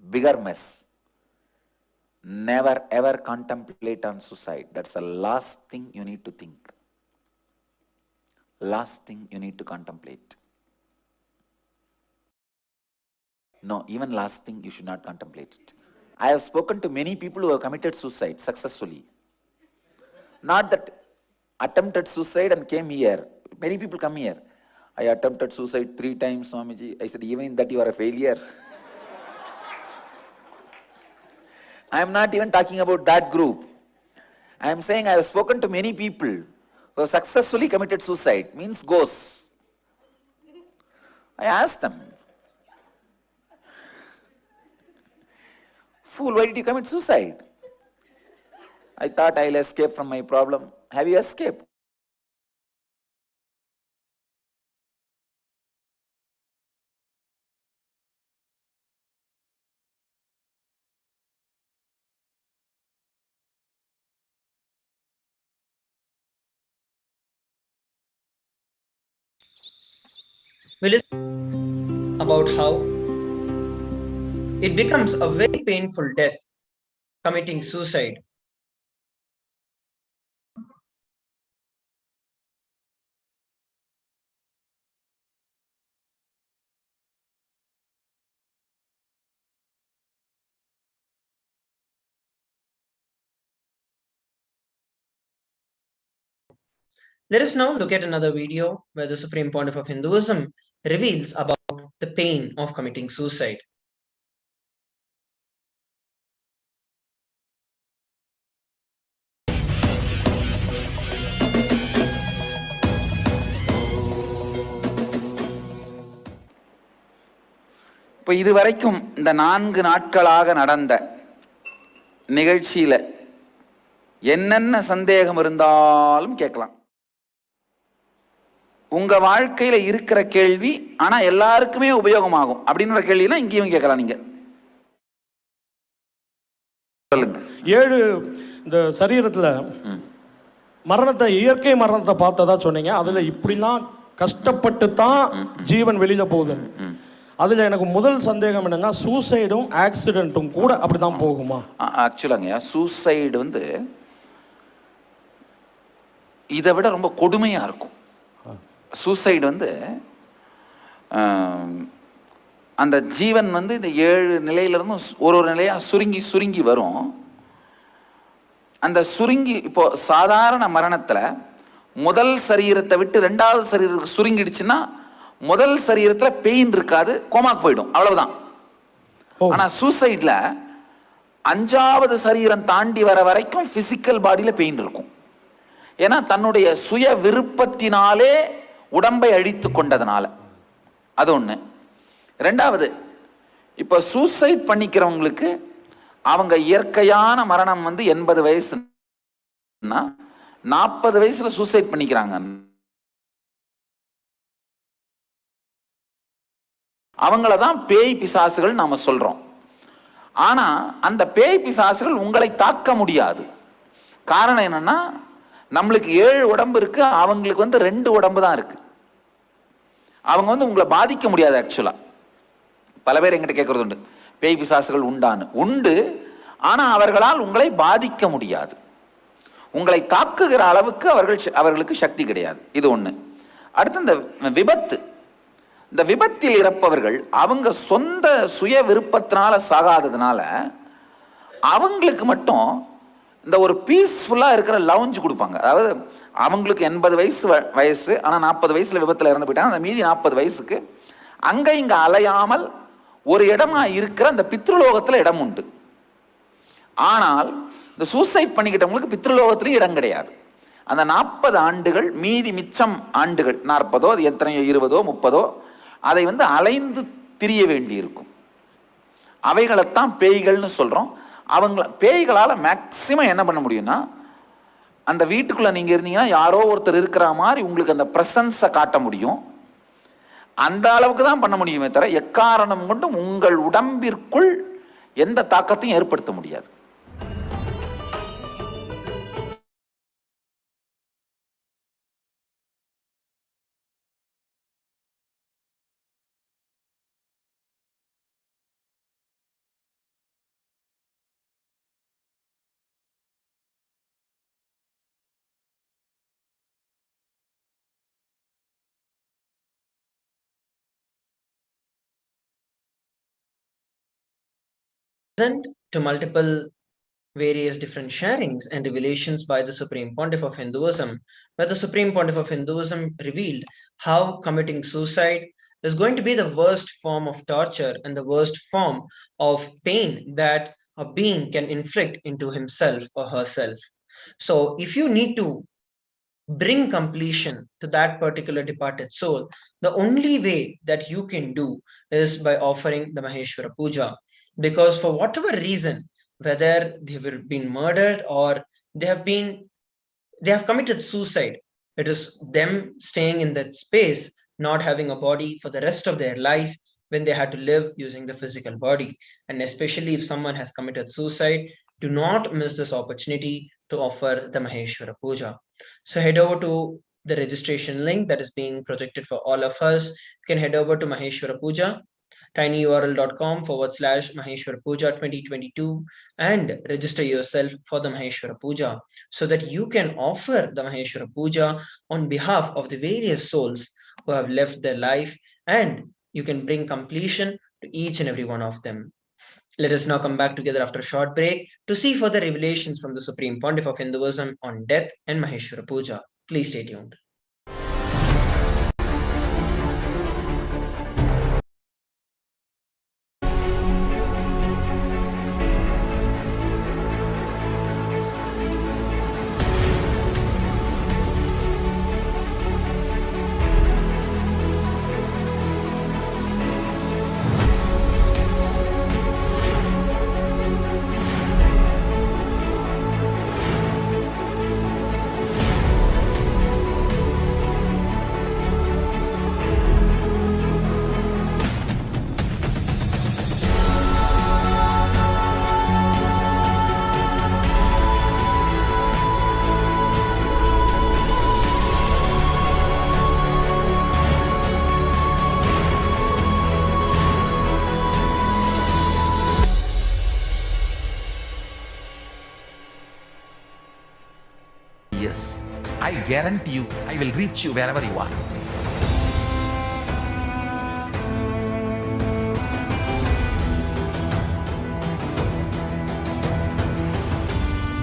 bigger mess. Never ever contemplate on suicide. That's the last thing you need to think. Last thing you need to contemplate. No, even last thing you should not contemplate it. I have spoken to many people who have committed suicide successfully. Not that attempted suicide and came here. Many people come here. I attempted suicide 3 times, Swamiji. I said, even in that you are a failure. I am not even talking about that group. I am saying I have spoken to many people who have successfully committed suicide, means ghosts. I asked them, fool, why did you commit suicide? I thought I'll escape from my problem. Have you escaped?
We listen about how it becomes a very painful death, committing suicide. Let us now look at another video where the Supreme Pontiff of Hinduism reveals about the pain of committing suicide.
இப்போ இதுவரைக்கும் இந்த 4 நாட்களாக நடந்த நிகழ்ச்சியில என்னென்ன சந்தேகம் இருந்தாலும் கேட்கலாம். உங்க வாழ்க்கையில இருக்கிற கேள்வி ஆனா எல்லாருக்குமே உபயோகமாகும் அப்படின்ற கேள்விலாம் இங்கேயும் கேட்கலாம். நீங்க சொல்லுங்க.
7 இந்த சரீரத்துல மரணத்தை, இயற்கை மரணத்தை பார்த்ததா சொன்னீங்க. அதுல இப்படிலாம் கஷ்டப்பட்டு தான் ஜீவன் வெளியில போகுது. அதுல எனக்கு முதல் சந்தேகம் என்னன்னா, சூசைடும் ஆக்சிடென்ட்டும் கூட அப்படிதான் போகுமா?
ஆக்சுவலாங்க சூசைடு வந்து இதை விட ரொம்ப கொடுமையா இருக்கும். சூசைடு வந்து அந்த ஜீவன் வந்து இந்த 7 நிலையிலிருந்து ஒரு நிலையா சுருங்கி சுருங்கி வரும். அந்த சுருங்கி இப்போ சாதாரண மரணத்துல முதல் சரீரத்தை விட்டு 2வது சரீரத்துக்கு சுருங்கிடுச்சுன்னா முதல் சரீரத்துல பெயின் இருக்காது, கோமாக்கு போயிடும், அவ்வளவுதான். ஆனா சூசைட்ல 5வது சரீரம் தாண்டி வர வரைக்கும் பிசிக்கல் பாடியில பெயின் இருக்கும். ஏன்னா தன்னுடைய சுய விருப்பத்தினாலே உடம்பை அழித்து கொண்டதுனால. அது ஒண்ணு. 2வது, இப்ப சூசைட் பண்ணிக்கிறவங்களுக்கு அவங்க இயற்கையான மரணம் வந்து 80 வயசுன்னா 40 வயசுல சூசைட் பண்ணிக்கிறாங்க. அவங்களதான் பேய் பிசாசுகள் நாம சொல்றோம். ஆனா அந்த பேய் பிசாசுகள் உங்களை தாக்க முடியாது. காரணம் என்னன்னா, நம்மளுக்கு 7 உடம்பு இருக்கு, அவங்களுக்கு வந்து 2 உடம்பு தான் இருக்கு. அவங்க வந்து உங்களை பாதிக்க முடியாது. ஆக்சுவலா பல பேர் எங்கிட்ட கேட்கறது உண்டு, பேய் பிசாசுகள் உண்டான்னு. உண்டு, ஆனா அவர்களால் உங்களை பாதிக்க முடியாது. உங்களை தாக்குகிற அளவுக்கு அவர்களுக்கு சக்தி கிடையாது. இது ஒண்ணு. அடுத்து இந்த விபத்து. இந்த விபத்தில் இறப்பவர்கள் அவங்க சொந்த சுய விருப்பத்தினால சாகாததுனால அவங்களுக்கு மட்டும் இந்த ஒரு பீஸ்ஃபுல்லா இருக்கிற லவுஞ்ச் கொடுப்பாங்க. அதாவது அவங்களுக்கு 80 வயசு ஆனா 40 வயசுல விபத்துல இறந்து போயிட்டாங்க. அந்த மீதி 40 வயசுக்கு அங்க இங்க அலையாமல் ஒரு இடமா இருக்கிற அந்த பித்ருலோகத்துல இடம் உண்டு. ஆனால் இந்த சூசைட் பண்ணிக்கிட்டவங்களுக்கு பித்ருலோகத்திலையும் இடம் கிடையாது. அந்த 40 ஆண்டுகள் மீதி மிச்சம் ஆண்டுகள் 40ஓ எத்தனையோ 20ஓ 30ஓ அதை வந்து அலைந்து திரிய வேண்டி இருக்கும். அவைகளைத்தான் பேய்கள்னு சொல்றோம். பேய்களால் மேக்சிமம் என்ன பண்ண முடியும்னா, அந்த வீட்டுக்குள்ளே நீங்கள் இருந்தீங்கன்னா யாரோ ஒருத்தர் இருக்கிற மாதிரி உங்களுக்கு அந்த ப்ரெசன்ஸை காட்ட முடியும். அந்த அளவுக்கு தான் பண்ண முடியுமே தவிர எக்காரணம் கொண்டும் உங்கள் உடம்பிற்குள் எந்த தாக்கத்தையும் ஏற்படுத்த முடியாது.
To multiple various different sharings and revelations by the Supreme Pontiff of Hinduism, where the Supreme Pontiff of Hinduism revealed how committing suicide is going to be the worst form of torture and the worst form of pain that a being can inflict into himself or herself. So if you need to bring completion to that particular departed soul, the only way that you can do is by offering the Maheshwara Puja. Because for whatever reason, whether they have been murdered or they have committed suicide, it is them staying in that space, not having a body for the rest of their life when they had to live using the physical body. And especially if someone has committed suicide, do not miss this opportunity to offer the Maheshwara Puja. So head over to the registration link that is being projected for all of us. You can head over to Maheshwara Puja, tinyurl.com/Maheshwara Puja 2022 and register yourself for the Maheshwara Puja so that you can offer the Maheshwara Puja on behalf of the various souls who have left their life, and you can bring completion to each and every one of them. Let us now come back together after a short break to see further revelations from the Supreme Pontiff of Hinduism on death and Maheshwara Puja. Please stay tuned.
Yes, I guarantee you, I will reach you wherever you are.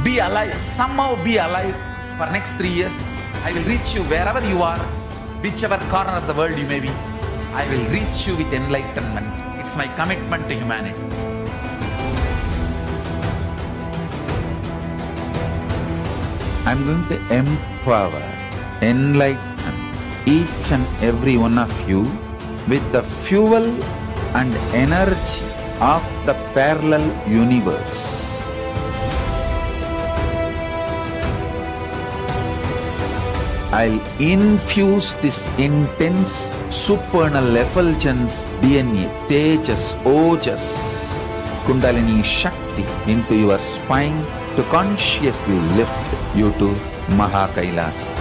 Be alive, somehow be alive for next 3 years. I will reach you wherever you are, whichever corner of the world you may be. I will reach you with enlightenment. It's my commitment to humanity. I'm going to empower, enlighten each and every one of you with the fuel and energy of the parallel universe. I'll infuse this intense supernal effulgence DNA, Tejas, Ojas, Kundalini Shakti into your spine to consciously lift you to Kailasa.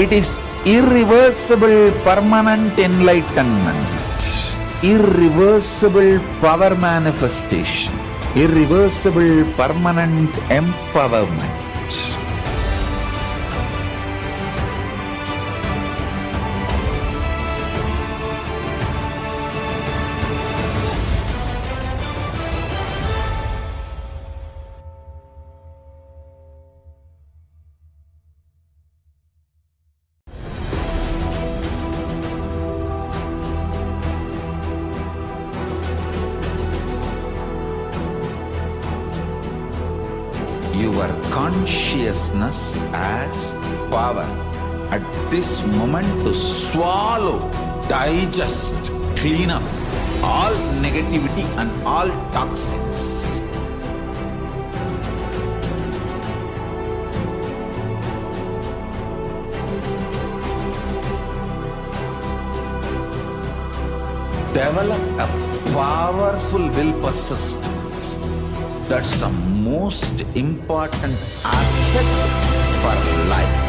It is irreversible permanent enlightenment, irreversible power manifestation, irreversible permanent empowerment. Your consciousness as power at this moment to swallow digest, clean up all negativity and all toxins. Develop a powerful will persistence. That's the most important asset for life.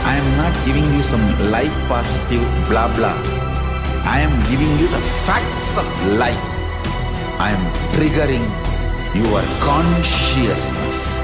I am not giving you some life positive blah blah. I am giving you the facts of life. I am triggering your consciousness.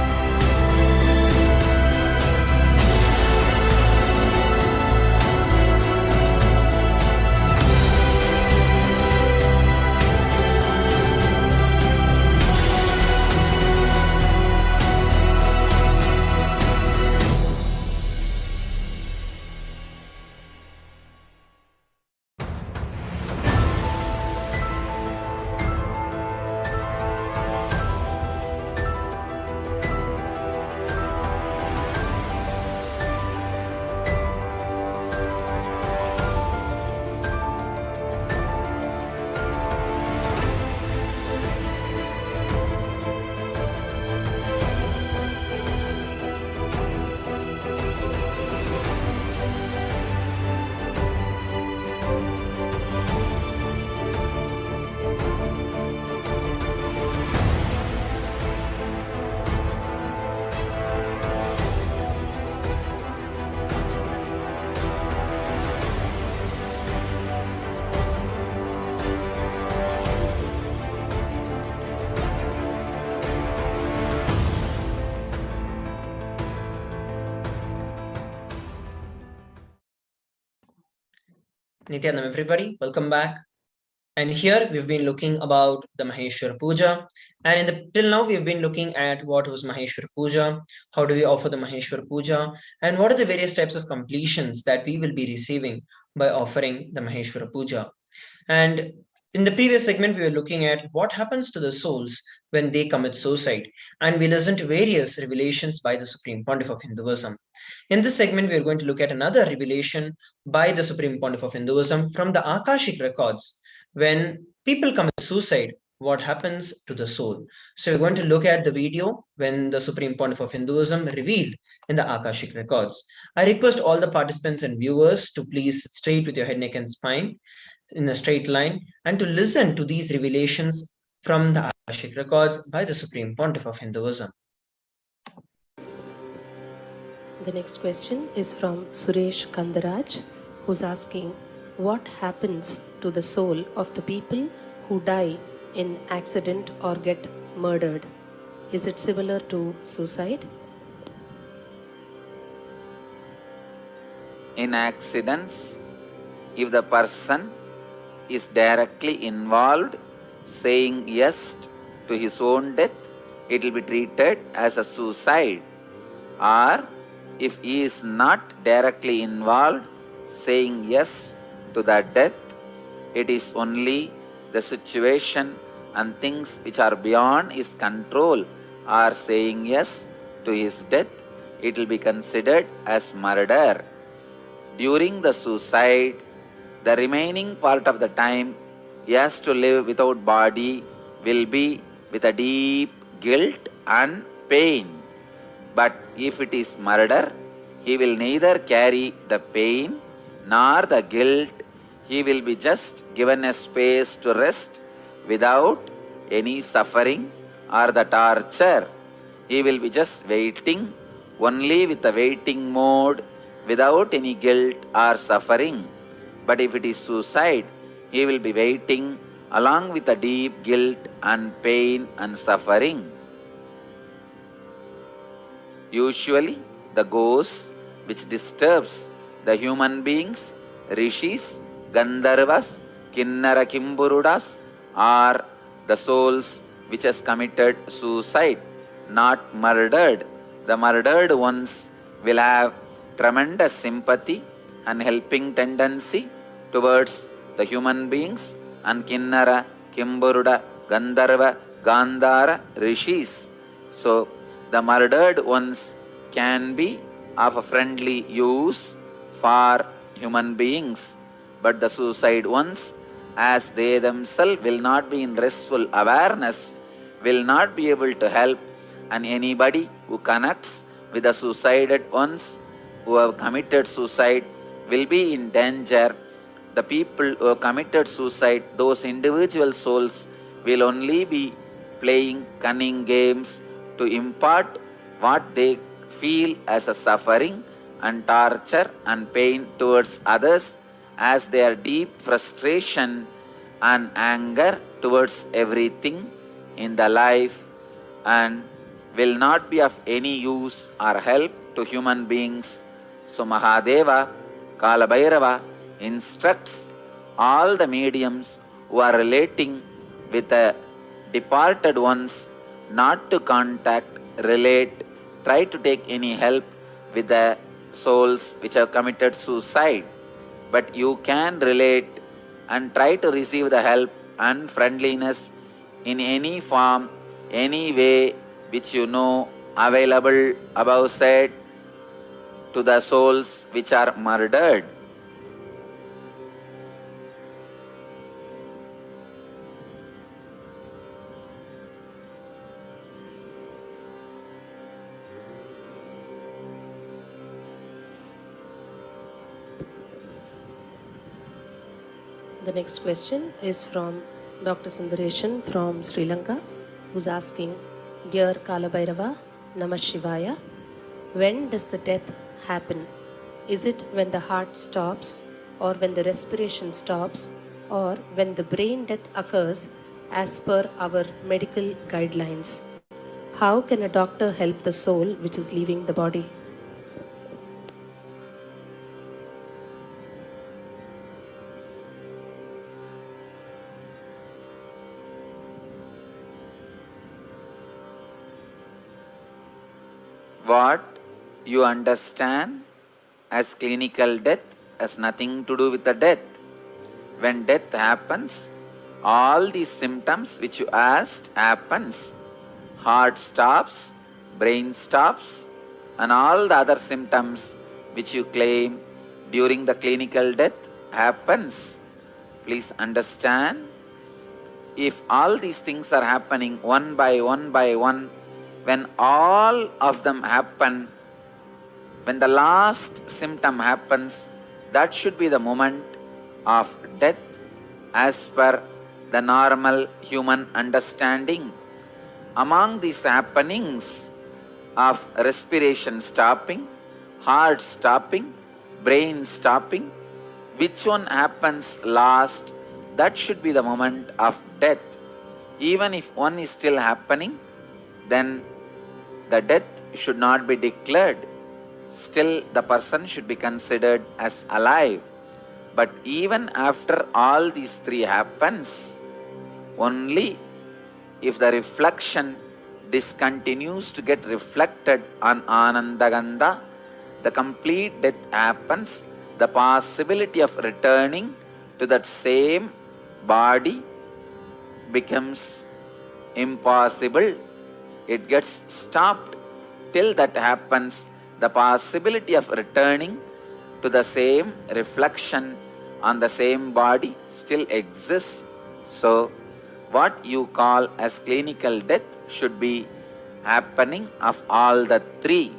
Nithyanam, everybody, welcome back. And here we've been looking about the Maheshwara Puja. And till now, we've been looking at what was Maheshwara Puja, how do we offer the Maheshwara Puja, and what are the various types of completions that we will be receiving by offering the Maheshwara Puja. And in the previous segment, we were looking at what happens to the souls when they commit suicide. And we listened to various revelations by the Supreme Pontiff of Hinduism. In this segment, we are going to look at another revelation by the Supreme Pontiff of Hinduism from the Akashic records. When people commit suicide, what happens to the soul? So we're going to look at the video when the Supreme Pontiff of Hinduism revealed in the Akashic records. I request all the participants and viewers to please sit straight with your head, neck, and spine in a straight line and to listen to these revelations from the Akashic records by the Supreme Pontiff of Hinduism.
The next question is from Suresh Kandaraj, who's asking, what happens to the soul of the people who die in accident or get murdered? Is it similar to suicide?
In accidents, if the person is directly involved, saying yes to his own death, it will be treated as a suicide. Or if he is not directly involved, saying yes to that death, it is only the situation and things which are beyond his control are saying yes to his death, it will be considered as murder. During the suicide, the remaining part of the time he has to live without body will be with a deep guilt and pain. But if it is murder, he will neither carry the pain nor the guilt. He will be just given a space to rest without any suffering or the torture. He will be just waiting, only with the waiting mode, without any guilt or suffering. But if it is suicide, he will be waiting along with the deep guilt and pain and suffering. Usually, the ghost which disturbs the human beings, rishis, gandharvas, kinnara kimburudas, are the souls which has committed suicide, not murdered. The murdered ones will have tremendous sympathy and helping tendency towards the human beings and kinnara, kimburuda, gandharva, gandhara, rishis. So, The murdered ones can be of a friendly use for human beings, but the suicide ones, as they themselves will not be in restful awareness, will not be able to help, and anybody who connects with the suicided ones who have committed suicide will be in danger. The people who have committed suicide, those individual souls, will only be playing cunning games to impart what they feel as a suffering and torture and pain towards others as their deep frustration and anger towards everything in the life, and will not be of any use or help to human beings. So Mahadeva, Kalabhairava, instructs all the mediums who are relating with the departed ones not to contact, relate, try to take any help with the souls which have committed suicide. But you can relate and try to receive the help and friendliness in any form, any way which you know available above said to the souls which are murdered.
The next question is from Dr. Sundareshan from Sri Lanka, who's asking, Dear Kalabhairava, Namah Shivaya, when does the death happen? Is it when the heart stops, or when the respiration stops, or when the brain death occurs as per our medical guidelines? How can a doctor help the soul which is leaving the body?
What you understand as clinical death has nothing to do with the death. When death happens, all these symptoms which you asked happens. Heart stops, brain stops, and all the other symptoms which you claim during the clinical death happens. Please understand, if all these things are happening one by one, when all of them happen, when the last symptom happens, that should be the moment of death as per the normal human understanding. Among these happenings of respiration stopping, heart stopping, brain stopping, which one happens last? That should be the moment of death. Even if one is still happening, then the death should not be declared. Still, the person should be considered as alive. But even after all these three happens, only if the reflection discontinues to get reflected on Anandagandha, the complete death happens. The possibility of returning to that same body becomes impossible. It gets stopped. Till that happens, the possibility of returning to the same reflection on the same body still exists. So, what you call as clinical death should be happening of all the three.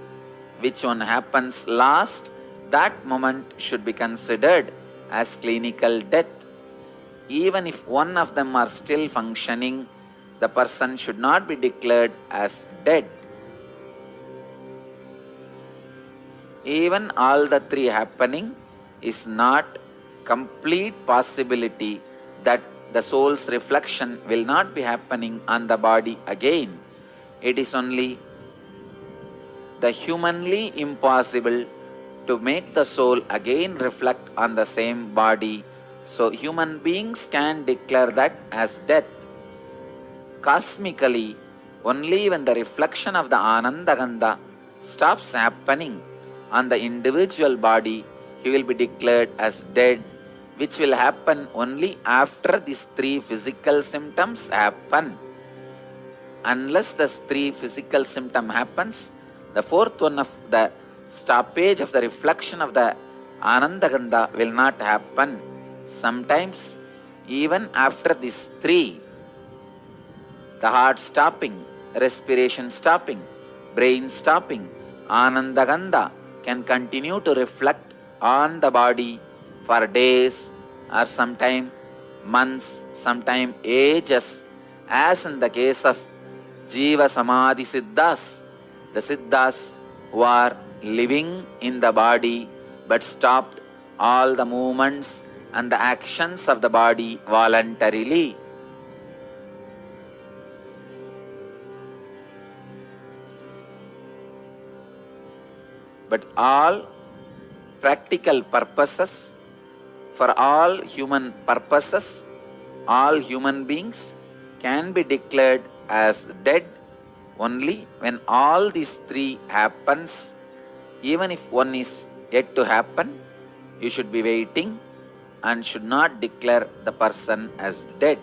Which one happens last? That moment should be considered as clinical death. Even if one of them are still functioning, the person should not be declared as dead. Even all the three happening is not complete possibility that the soul's reflection will not be happening on the body again. It is only the humanly impossible to make the soul again reflect on the same body. So human beings can declare that as death. Cosmically, only when the reflection of the Anandagandha stops happening on the individual body, he will be declared as dead, which will happen only after these three physical symptoms happen. Unless the three physical symptom happens, the fourth one of the stoppage of the reflection of the Anandaganda will not happen. Sometimes, even after these three, the heart stopping, respiration stopping, brain stopping, Anandaganda can continue to reflect on the body for days or sometime months, sometime ages, as in the case of Jiva Samadhi Siddhas, the Siddhas who are living in the body but stopped all the movements and the actions of the body voluntarily. But all practical purposes, for all human purposes, all human beings can be declared as dead only when all these three happens. Even if one is yet to happen, you should be waiting and should not declare the person as dead.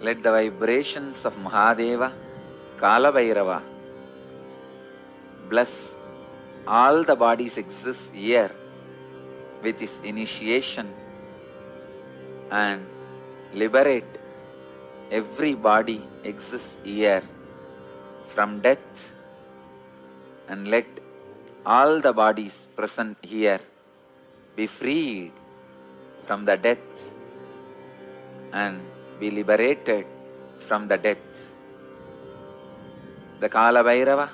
Let the vibrations of Mahadeva, Kalabhairava, bless all the bodies exist here with his initiation and liberate every body exists here from death, and let all the bodies present here be freed from the death and be liberated from the death. The Kala Bhairava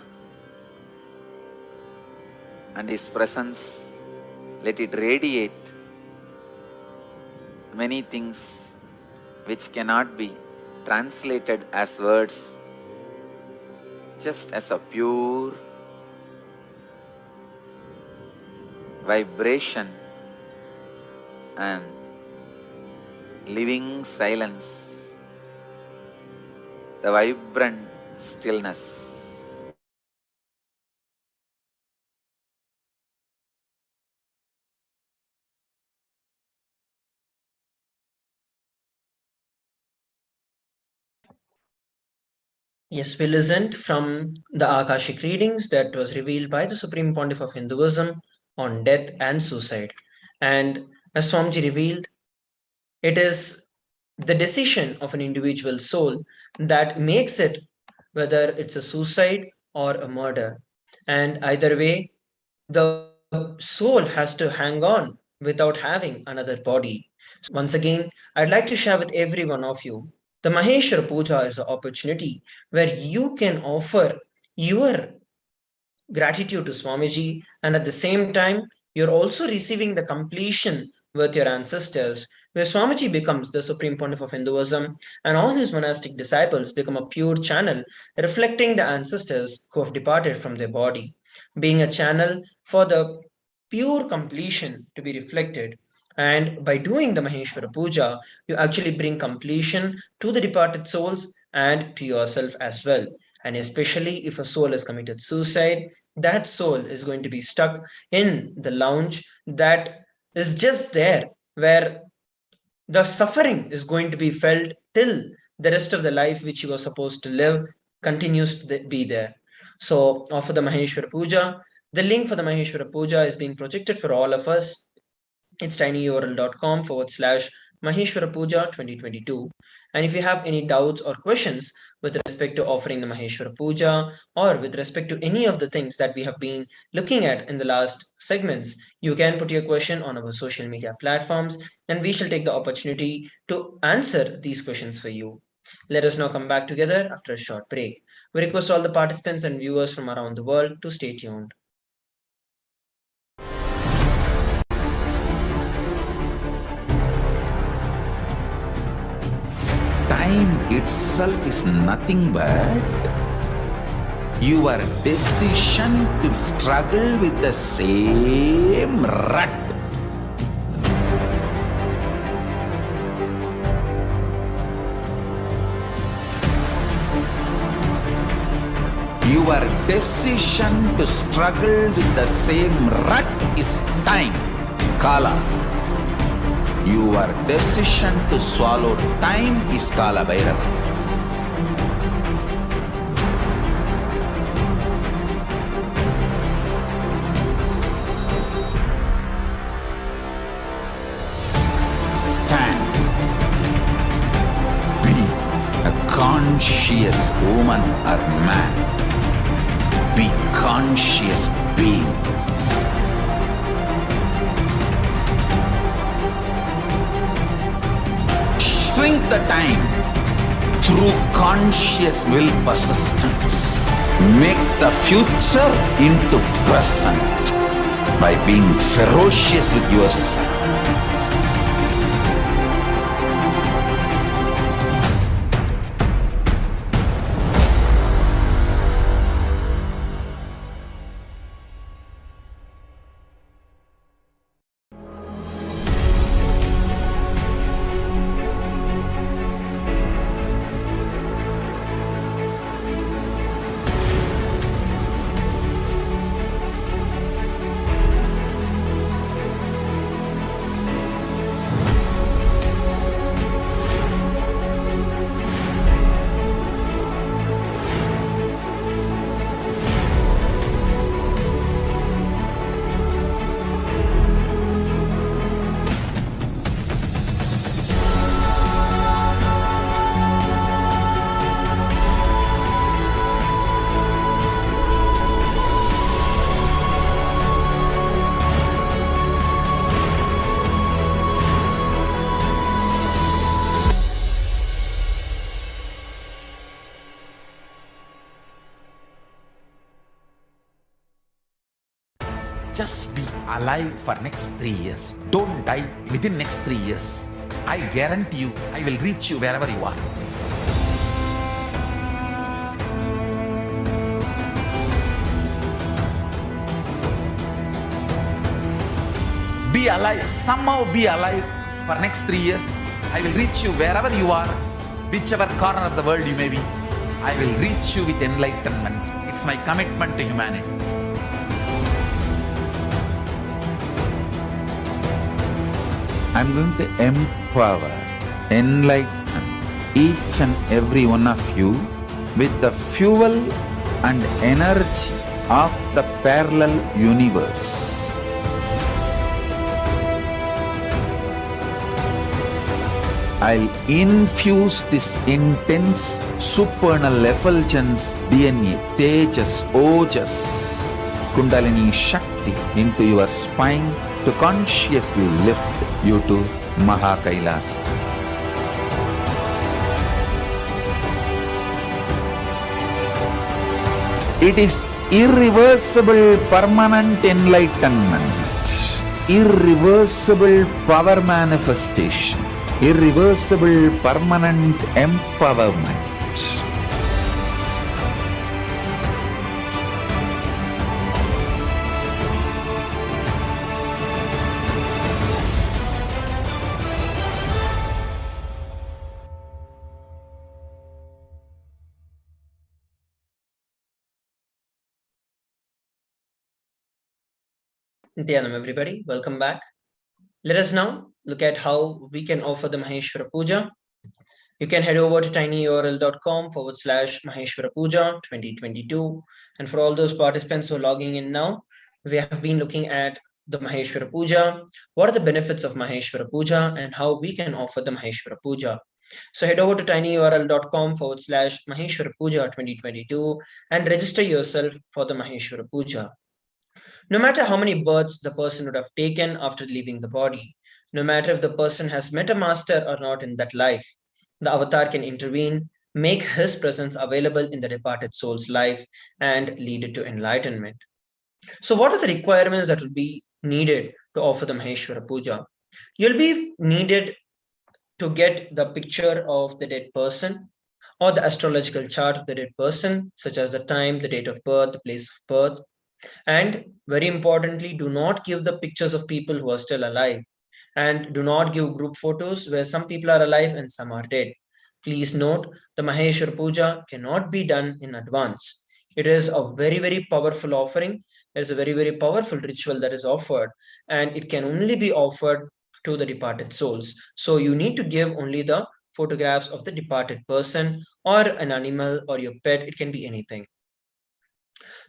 and his presence, let it radiate many things which cannot be translated as words, just as a pure vibration and living silence, the vibrant stillness.
Yes, we listened from the Akashic readings that was revealed by the Supreme Pontiff of Hinduism on death and suicide. And as Swamiji revealed, it is the decision of an individual soul that makes it whether it's a suicide or a murder. And either way, the soul has to hang on without having another body. So, once again, I'd like to share with every one of you the Maheshwara Puja is an opportunity where you can offer your gratitude to Swamiji, and at the same time, you're also receiving the completion with your ancestors, where Swamiji becomes the Supreme Pontiff of Hinduism, and all his monastic disciples become a pure channel reflecting the ancestors who have departed from their body, being a channel for the pure completion to be reflected. And by doing the Maheshwara Puja, you actually bring completion to the departed souls and to yourself as well. And especially if a soul has committed suicide, that soul is going to be stuck in the lounge that is just there, where the suffering is going to be felt till the rest of the life which he was supposed to live continues to be there. So, offer the Maheshwara Puja. The link for the Maheshwara Puja is being projected for all of us. It's tinyurl.com/Maheshwara Puja 2022. And if you have any doubts or questions, with respect to offering the Maheshwara Puja, or with respect to any of the things that we have been looking at in the last segments, you can put your question on our social media platforms and we shall take the opportunity to answer these questions for you. Let us now come back together after a short break. We request all the participants and viewers from around the world to stay tuned.
Time itself is nothing but your decision to struggle with the same rut. Your decision to struggle with the same rut is time, Kala. Your decision to swallow time is Kala Bhairava. Stand. Be a conscious woman or man. Be conscious being. Shrink the time through conscious will persistence. Make the future into present by being ferocious with yourself. Just be alive for next 3 years. Don't die within next 3 years. I guarantee you, I will reach you wherever you are. Be alive, somehow be alive for next 3 years. I will reach you wherever you are, whichever corner of the world you may be. I will reach you with enlightenment. It's my commitment to humanity. I'm going to empower, enlighten each and every one of you with the fuel and energy of the parallel universe. I'll infuse this intense supernal effulgence DNA, Tejas, Ojas, Kundalini Shakti into your spine to consciously lift you to Kailasa. It is irreversible permanent enlightenment, irreversible power manifestation, irreversible permanent empowerment.
Nithyanam, everybody, welcome back. Let us now look at how we can offer the Maheshwara Puja. You can head over to tinyurl.com/Maheshwara Puja 2022. And for all those participants who are logging in now, we have been looking at the Maheshwara Puja. What are the benefits of Maheshwara Puja and how we can offer the Maheshwara Puja? So head over to tinyurl.com/Maheshwara Puja 2022 and register yourself for the Maheshwara Puja. No matter how many births the person would have taken after leaving the body, no matter if the person has met a master or not in that life, the avatar can intervene, make his presence available in the departed soul's life, and lead it to enlightenment. So, what are the requirements that will be needed to offer the Maheshwara Puja? You'll be needed to get the picture of the dead person or the astrological chart of the dead person, such as the time, the date of birth, the place of birth. And very importantly, do not give the pictures of people who are still alive. And do not give group photos where some people are alive and some are dead. Please note, the Maheshwar Puja cannot be done in advance. It is a very, very powerful offering. It is a very, very powerful ritual that is offered, and it can only be offered to the departed souls. So you need to give only the photographs of the departed person or an animal or your pet. It can be anything.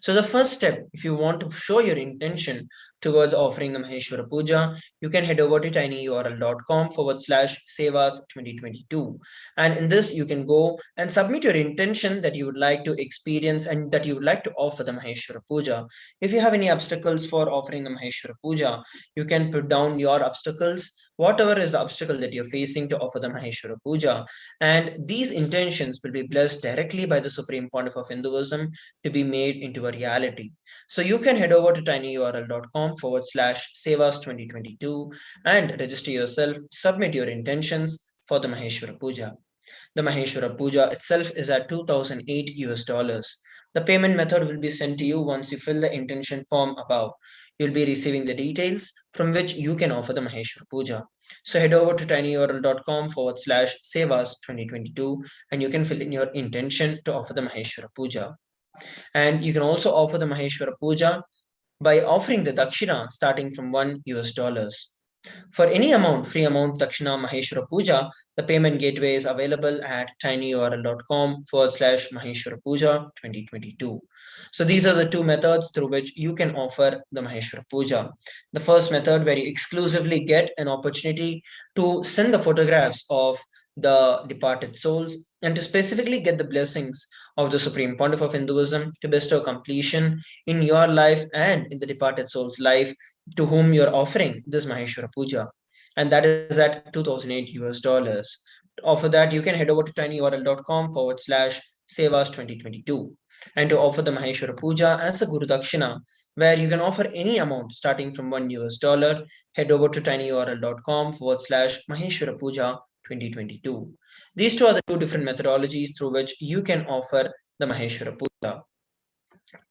So the first step, if you want to show your intention towards offering the Maheshwara Puja, you can head over to tinyurl.com/sevas2022. And in this, you can go and submit your intention that you would like to experience and that you would like to offer the Maheshwara Puja. If you have any obstacles for offering the Maheshwara Puja, you can put down your obstacles, whatever is the obstacle that you're facing to offer the Maheshwara Puja. And these intentions will be blessed directly by the Supreme Pontiff of Hinduism to be made into a reality. So you can head over to tinyurl.com/sevas2022 and register yourself, submit your intentions for the Maheshwara Puja. The Maheshwara Puja itself is at $2008 US. The payment method will be sent to you once you fill the intention form above. You'll be receiving the details from which you can offer the Maheshwara Puja. So head over to tinyurl.com/sevas2022 and you can fill in your intention to offer the Maheshwara Puja. And you can also offer the Maheshwara Puja by offering the Dakshina starting from $1 US. For any amount, free amount Dakshina Maheshwara Puja, the payment gateway is available at tinyurl.com/Maheshwara Puja 2022. So these are the two methods through which you can offer the Maheshwara Puja. The first method, where you exclusively get an opportunity to send the photographs of the departed souls and to specifically get the blessings of the Supreme Pontiff of Hinduism to bestow completion in your life and in the departed soul's life to whom you're offering this Maheshwara Puja. And that is at $2008 US. To offer that, you can head over to tinyurl.com/sevas2022. And to offer the Maheshwara Puja as a Guru Dakshina, where you can offer any amount starting from $1 US, head over to tinyurl.com/Maheshwara Puja 2022. These two are the two different methodologies through which you can offer the Maheshwara Puja.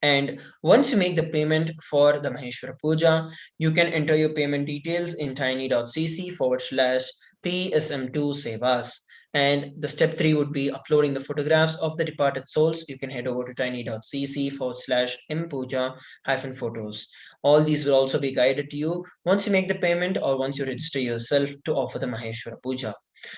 And once you make the payment for the Maheshwara Puja, you can enter your payment details in tiny.cc/PSM2 Sevas. And the step 3 would be uploading the photographs of the departed souls. You can head over to tiny.cc/mpuja-photos. All these will also be guided to you once you make the payment or once you register yourself to offer the Maheshwara Puja.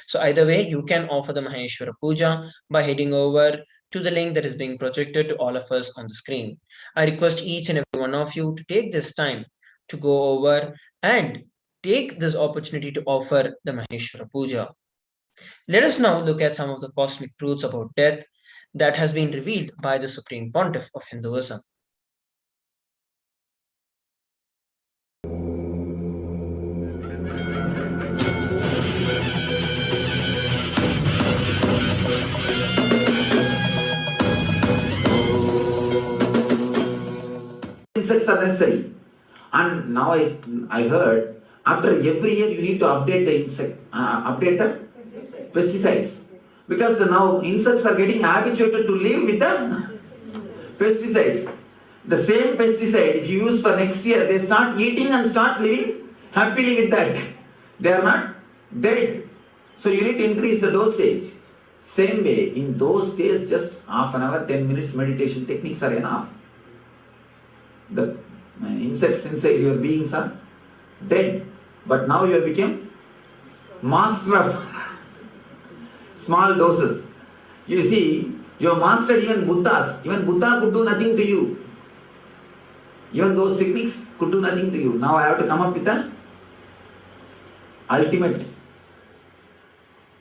So either way, you can offer the Maheshwara Puja by heading over to the link that is being projected to all of us on the screen. I request each and every one of you to take this time to go over and take this opportunity to offer the Maheshwara Puja. Let us now look at some of the cosmic truths about death that has been revealed by the Supreme Pontiff of Hinduism.
Insects are necessary. And now I heard after every year you need to update the update the pesticides. Because now insects are getting habituated to live with the pesticides. The same pesticide, if you use for next year, they start eating and start living happily with that. They are not dead. So you need to increase the dosage. Same way, in those days, just half an hour, 10 minutes meditation techniques are enough. The insects inside your beings are dead. But now you have become master of small doses. You see, you have mastered even Buddhas. Even Buddha could do nothing to you. Even those techniques could do nothing to you. Now I have to come up with the ultimate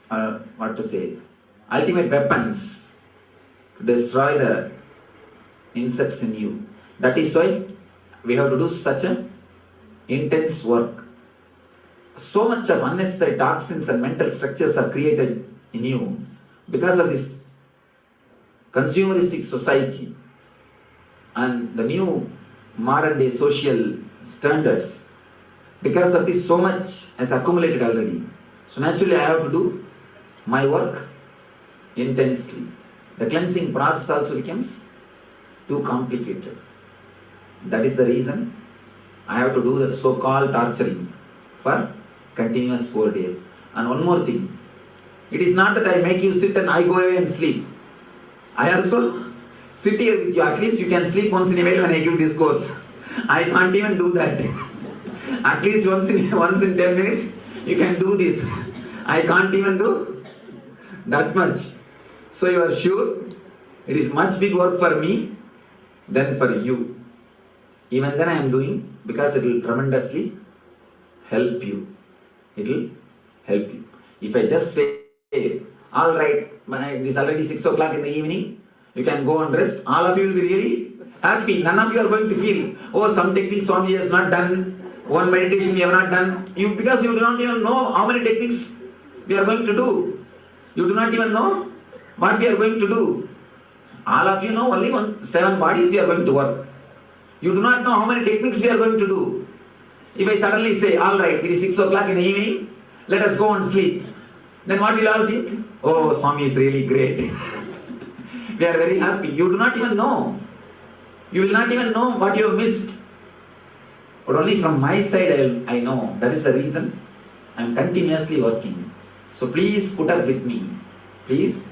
what to say, ultimate weapons to destroy the insects in you. That is why we have to do such a intense work. So much of unnecessary toxins and mental structures are created in you because of this consumeristic society and the new modern day social standards. Because of this, so much has accumulated already. So naturally I have to do my work intensely. The cleansing process also becomes too complicated. That is the reason I have to do that so-called torturing for continuous 4 days. And one more thing, it is not that I make you sit and I go away and sleep. I also sit here with you. At least you can sleep once in a while when I give this course. I can't even do that. At least once in 10 minutes you can do this. I can't even do that much. So you are sure it is much big work for me than for you. Even then I am doing because it will tremendously help you. It will help you. If I just say, all right, it is already 6 o'clock in the evening, you can go and rest, all of you will be really happy. None of you are going to feel, oh, some techniques Swami has not done, one meditation we have not done. Because you do not even know how many techniques we are going to do. You do not even know what we are going to do. All of you know only 7 bodies we are going to work. You do not know how many techniques we are going to do. If I suddenly say, all right, it is 6 o'clock in the evening, let us go and sleep. Then what will you all think? Oh, Swami is really great. We are very happy. You do not even know. You will not even know what you have missed. But only from my side I know. That is the reason I am continuously working. So please put up with me. Please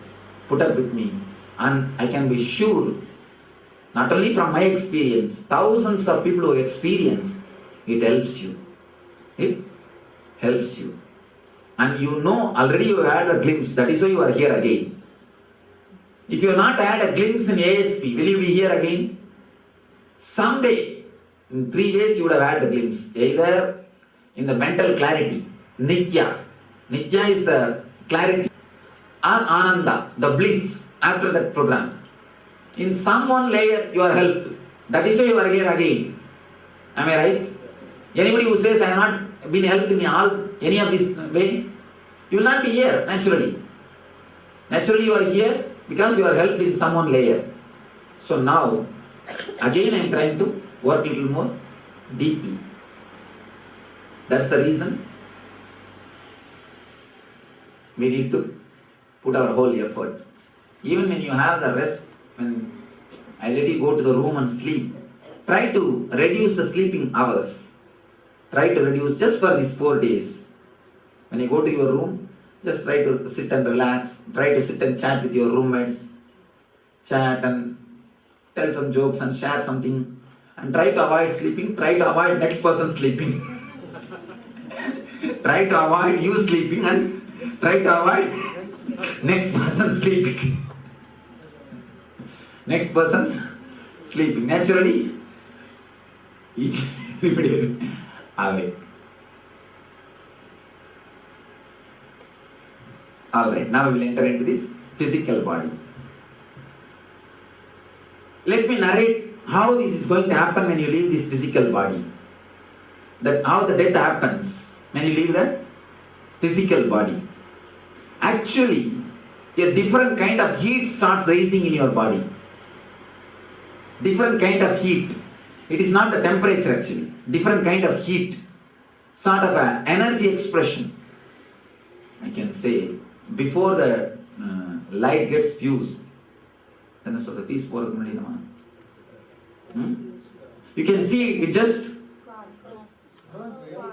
put up with me. And I can be sure, not only from my experience, thousands of people who have experienced, it helps you. It helps you. And you know, already you have had a glimpse. That is why you are here again. If you have not had a glimpse in ASP, will you be here again? Someday, in 3 days, you would have had the glimpse. Either in the mental clarity, Nitya. Nitya is the clarity. Or Ananda, the bliss after that program. In some one layer, you are helped. That is why you are here again. Am I right? Anybody who says, I have not been helped in any of this way, you will not be here, naturally. Naturally, you are here because you are helped in some one layer. So now, again I am trying to work a little more deeply. That's the reason we need to put our whole effort. Even when you have the rest, when I let you go to the room and sleep, try to reduce the sleeping hours. Try to reduce just for these 4 days. When you go to your room, just try to sit and relax. Try to sit and chat with your roommates. Chat and tell some jokes and share something. And try to avoid sleeping. Try to avoid next person sleeping. Try to avoid you sleeping and try to avoid next person sleeping. Next person's sleeping. Naturally, everybody will be awake. Alright, now we will enter into this physical body. Let me narrate how this is going to happen when you leave this physical body. That how the death happens when you leave the physical body. Actually, a different kind of heat starts rising in your body. Different kind of heat. It is not the temperature actually. Different kind of heat. Sort of an energy expression. I can say, before the light gets fused. You can see it just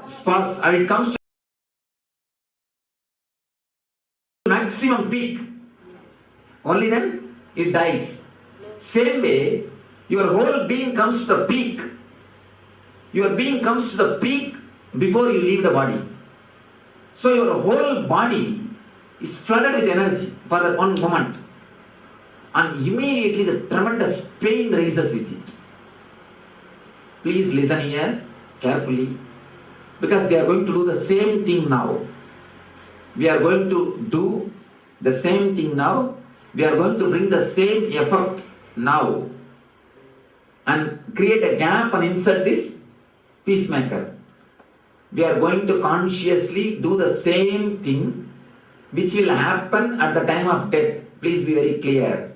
sparks and it comes to maximum peak. Only then it dies. Same way, your whole being comes to the peak. Your being comes to the peak before you leave the body. So your whole body is flooded with energy for that one moment. And immediately the tremendous pain rises with it. Please listen here carefully, because we are going to do the same thing now. We are going to do the same thing now. We are going to bring the same effort now and create a gap and insert this peacemaker. We are going to consciously do the same thing which will happen at the time of death. Please be very clear.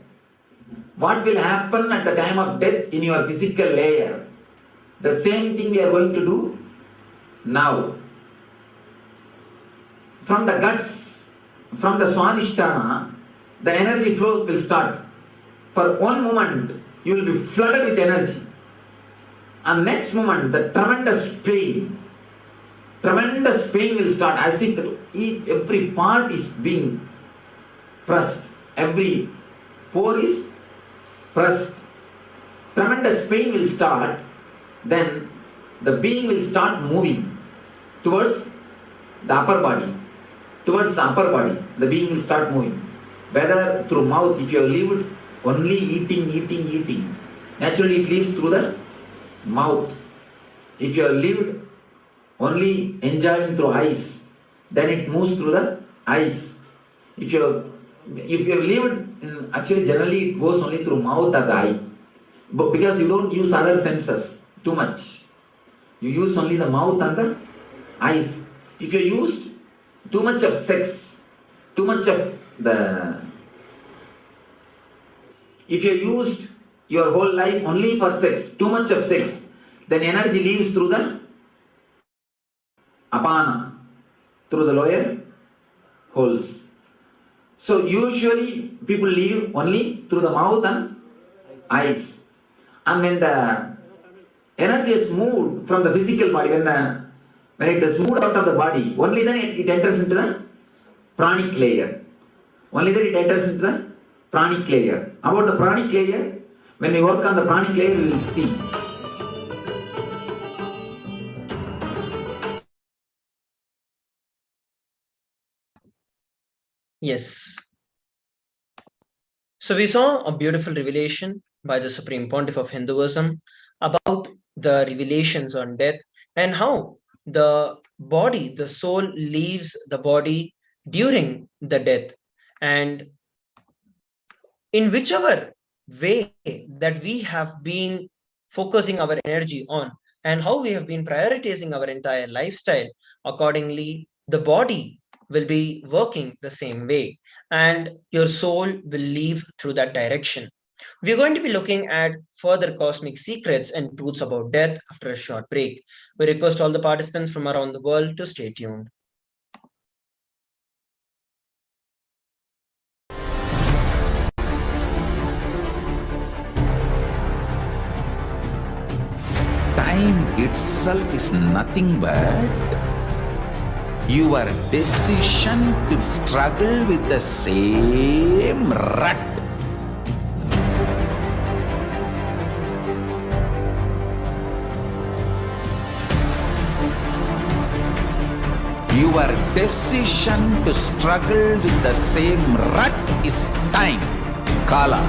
What will happen at the time of death in your physical layer? The same thing we are going to do now. From the guts, from the Swadhisthana, the energy flow will start. For one moment, you will be flooded with energy. And next moment, the tremendous pain will start, as if every part is being pressed. Every pore is pressed. Tremendous pain will start. Then the being will start moving towards the upper body. Towards the upper body, the being will start moving. Whether through mouth, if you have lived only eating, naturally it leaves through the mouth. If you have lived only enjoying through eyes, then it moves through the eyes. If you have lived, actually generally it goes only through mouth or the eye. But because you don't use other senses too much. You use only the mouth and the eyes. If you used too much of sex, too much of if you used your whole life only for sex, too much of sex, then energy leaves through the apana, through the lower holes. So usually people leave only through the mouth and eyes. And when the energy is moved from the physical body, when it is moved out of the body, only then it enters into the pranic layer. Only then it enters into the pranic layer. About the pranic layer, when we work on the pranic layer, we will see.
Yes. So we saw a beautiful revelation by the Supreme Pontiff of Hinduism about the revelations on death and how the body, the soul leaves the body during the death. And in whichever way that we have been focusing our energy on and how we have been prioritizing our entire lifestyle, accordingly, the body will be working the same way and your soul will leave through that direction. We're going to be looking at further cosmic secrets and truths about death after a short break. We request all the participants from around the world to stay tuned.
Time itself is nothing but your decision to struggle with the same rut. Your decision to struggle with the same rut is time, Kala.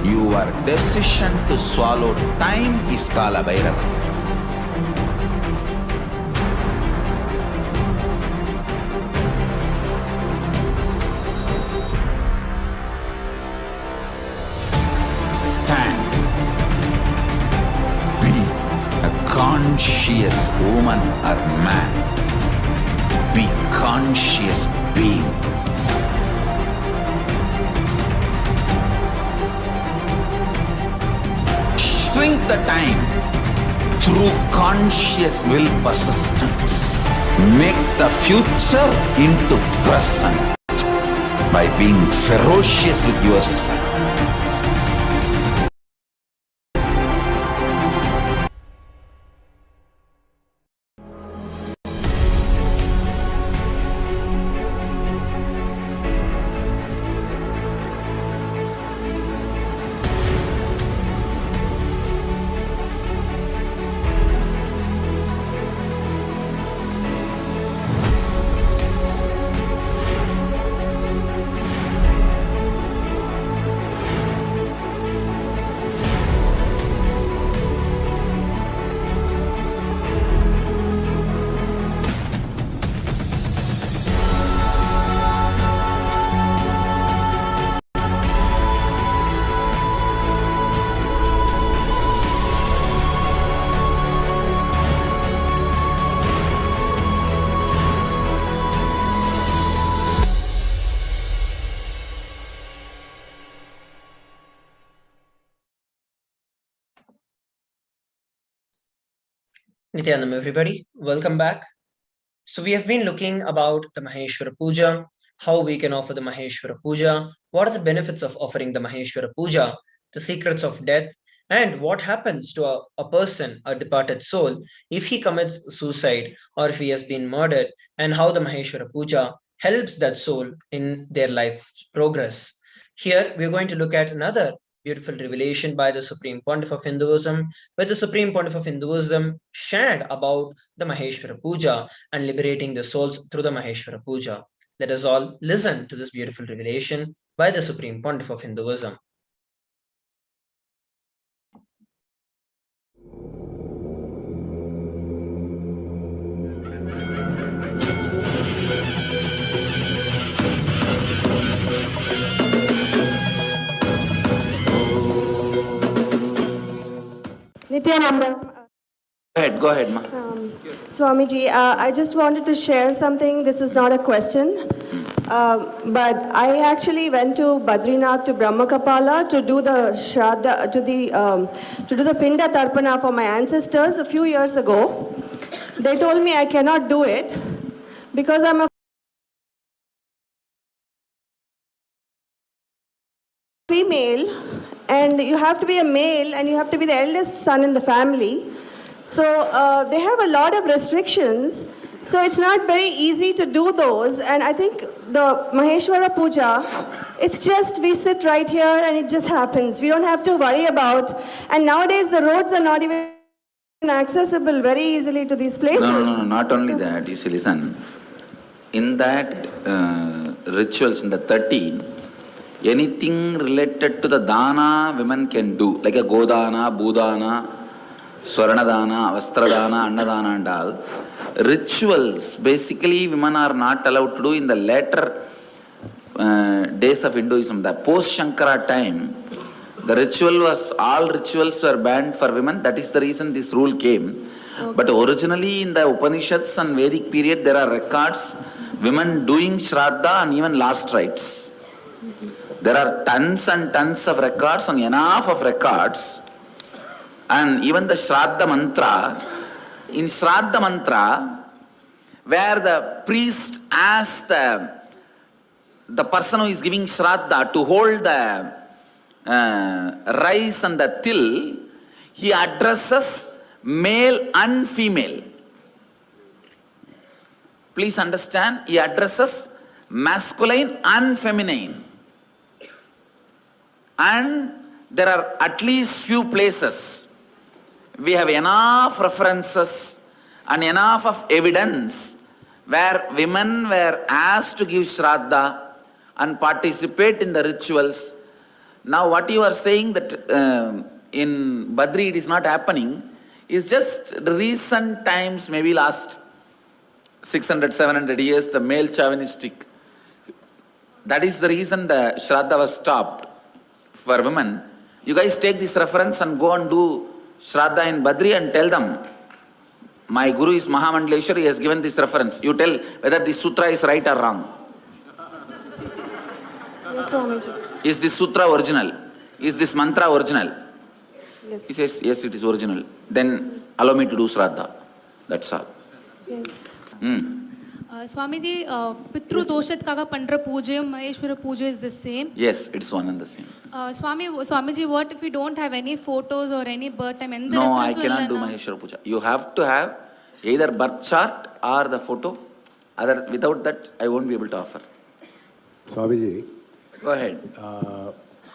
Your decision to swallow time is Kala Bhairava. Stand. Be a conscious woman or man. Be conscious being. Shrink the time through conscious will persistence. Make the future into present by being ferocious with yourself.
Nithyanam, everybody, welcome back. So we have been looking about the Maheshwara Puja, how we can offer the Maheshwara Puja, what are the benefits of offering the Maheshwara Puja, the secrets of death, and what happens to a person, a departed soul, if he commits suicide or if he has been murdered, and how the Maheshwara Puja helps that soul in their life progress. Here we are going to look at another beautiful revelation by the Supreme Pontiff of Hinduism, where the Supreme Pontiff of Hinduism shared about the Maheshwara Puja and liberating the souls through the Maheshwara Puja. Let us all listen to this beautiful revelation by the Supreme Pontiff of Hinduism.
Nithyananda.
Go ahead, ma.
Swamiji, I just wanted to share something. This is not a question. But I actually went to Badrinath to Brahmakapala to do the Shraddha, to do the Pinda Tarpana for my ancestors a few years ago. They told me I cannot do it because I'm a female and you have to be a male and you have to be the eldest son in the family. So they have a lot of restrictions. So it's not very easy to do those. And I think the Maheshwara Puja, it's just we sit right here and it just happens. We don't have to worry about. And nowadays the roads are not even accessible very easily to these places.
No, not only that. You see, listen. In that rituals, in the 13, anything related to the dana women can do, like a godana, budana, swaranadana, vastradana, annadana and all. Rituals, basically women are not allowed to do in the later days of Hinduism. The post-Shankara time, all rituals were banned for women. That is the reason this rule came. Okay. But originally in the Upanishads and Vedic period, there are records, women doing Shraddha and even last rites. There are tons and tons of records and enough of records. And even the Shraddha mantra, in Shraddha mantra, where the priest asks the person who is giving Shraddha to hold the rice and the til, he addresses male and female. Please understand, he addresses masculine and feminine. And there are at least few places we have enough references and enough of evidence where women were asked to give Shraddha and participate in the rituals. Now what you are saying that in Badri it is not happening is just the recent times, maybe last 600, 700 years, the male chauvinistic. That is the reason the Shraddha was stopped for women. You guys take this reference and go and do Shraddha in Badri and tell them, my Guru is Mahamandaleshwar, he has given this reference. You tell whether this sutra is right or wrong.
Yes, Swamiji.
Is this sutra original? Is this mantra original?
Yes.
He says, yes, it is original. Then allow me to do Shraddha. That's all.
Yes.
Swamiji, Pitru Doshat Kaga Pandra Puja, Maheshwara Puja is the same.
Yes, it's one and the same.
Swamiji, what if we don't have any photos or any birth time?
No, I cannot do Maheshwara Puja. You have to have either birth chart or the photo. Without that, I won't be able to offer.
Swamiji,
go ahead.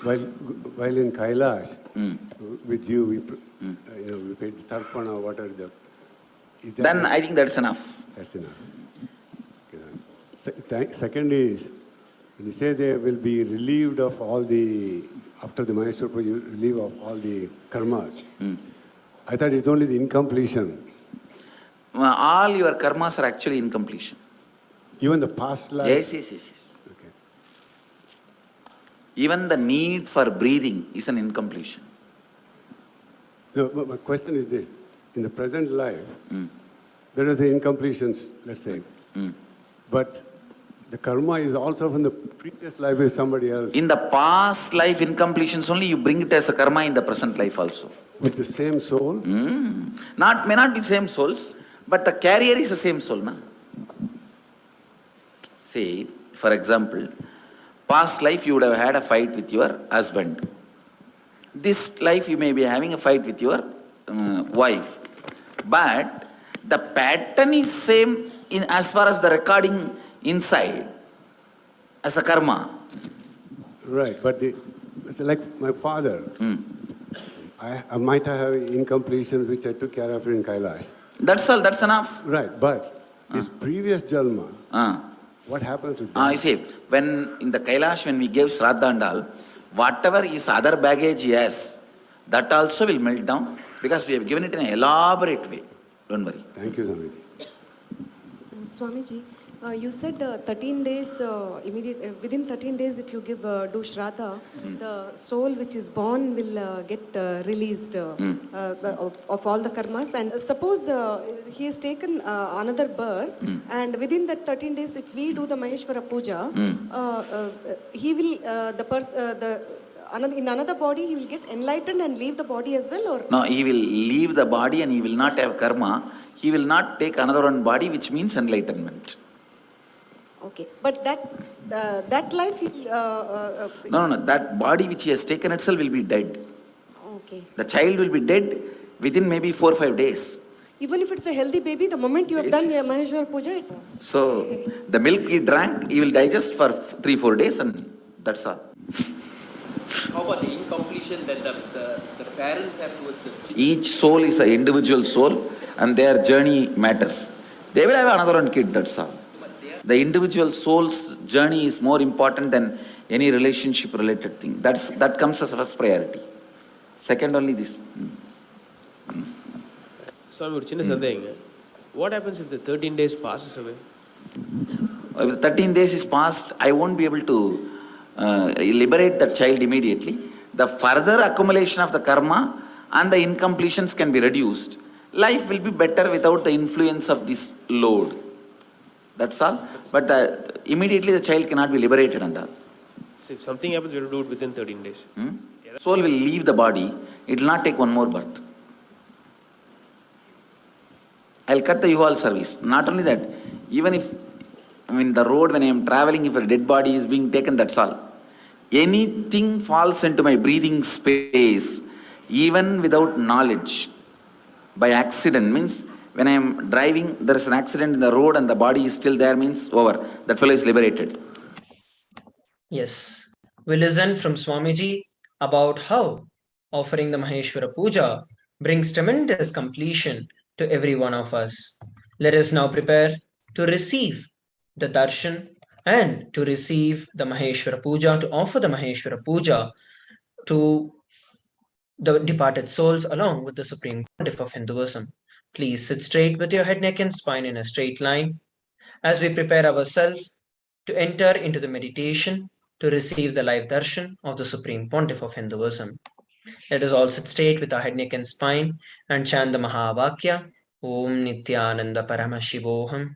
While in Kailasa, with you, we paid the tarpana, what are the...
Then I think that's enough.
That's enough. Second is, when you say they will be relieved of all the, after the Maheshwara Puja, relieved of all the karmas. I thought it's only the incompletion.
Well, all your karmas are actually incompletion.
Even the past life?
Yes.
Okay.
Even the need for breathing is an incompletion.
No, but my question is this. In the present life, there are the incompletions, let's say. But the karma is also from the previous life with somebody else.
In the past life incompletions only, you bring it as a karma in the present life also.
With the same soul?
May not be same souls, but the carrier is the same soul. Na? See, for example, past life you would have had a fight with your husband. This life you may be having a fight with your wife. But the pattern is same as far as the recording inside as a karma.
Right, but it's like my father. I might have incompletions which I took care of in Kailasa.
That's all, that's enough.
Right, but his previous jalma, what happens to that?
I say, when in the Kailasa, when we gave Shraddha and all, whatever is other baggage he has, that also will melt down because we have given it in an elaborate way. Don't worry.
Thank you, Swamiji.
Swamiji, you said 13 days, within 13 days if you do Shraddha, the soul which is born will get released of all the karmas. And suppose he has taken another birth, and within that 13 days if we do the Maheshwara Puja, he will, in another body he will get enlightened and leave the body as well? Or
No, he will leave the body and he will not have karma. He will not take another one body, which means enlightenment.
Okay, but that life
No, that body which he has taken itself will be dead.
Okay.
The child will be dead within maybe 4 or 5 days.
Even if it's a healthy baby, the moment you have done Maheshwara Puja,
So, the milk he drank, he will digest for 3 or 4 days and that's all.
How about the incompletion that the parents have towards the children?
Each soul is an individual soul and their journey matters. They will have another one kid, that's all. The individual soul's journey is more important than any relationship related thing. That comes as first priority. Second only this.
Swami, ஒரு சின்ன சந்தேகங்க. What happens if the 13 days passes away?
If the 13 days is passed, I won't be able to liberate that child immediately. The further accumulation of the karma and the incompletions can be reduced. Life will be better without the influence of this load. That's all. But immediately the child cannot be liberated and all.
So if something happens, we have to do it within 13 days.
Soul will leave the body. It will not take one more birth. I'll cut the U-Haul service. Not only that, even if the road when I am traveling, if a dead body is being taken, that's all. Anything falls into my breathing space, even without knowledge, by accident, means when I am driving, there is an accident in the road and the body is still there, means over. That fellow is liberated.
Yes, we listen from Swamiji about how offering the Maheshwara Puja brings tremendous completion to every one of us. Let us now prepare to receive the darshan and to receive the Maheshwara Puja, to offer the Maheshwara Puja to the departed souls along with the Supreme Pontiff of Hinduism. Please sit straight with your head, neck and spine in a straight line as we prepare ourselves to enter into the meditation to receive the live darshan of the Supreme Pontiff of Hinduism. Let us all sit straight with our head, neck and spine and chant the Mahavakya, Om Nithyananda Paramashivoham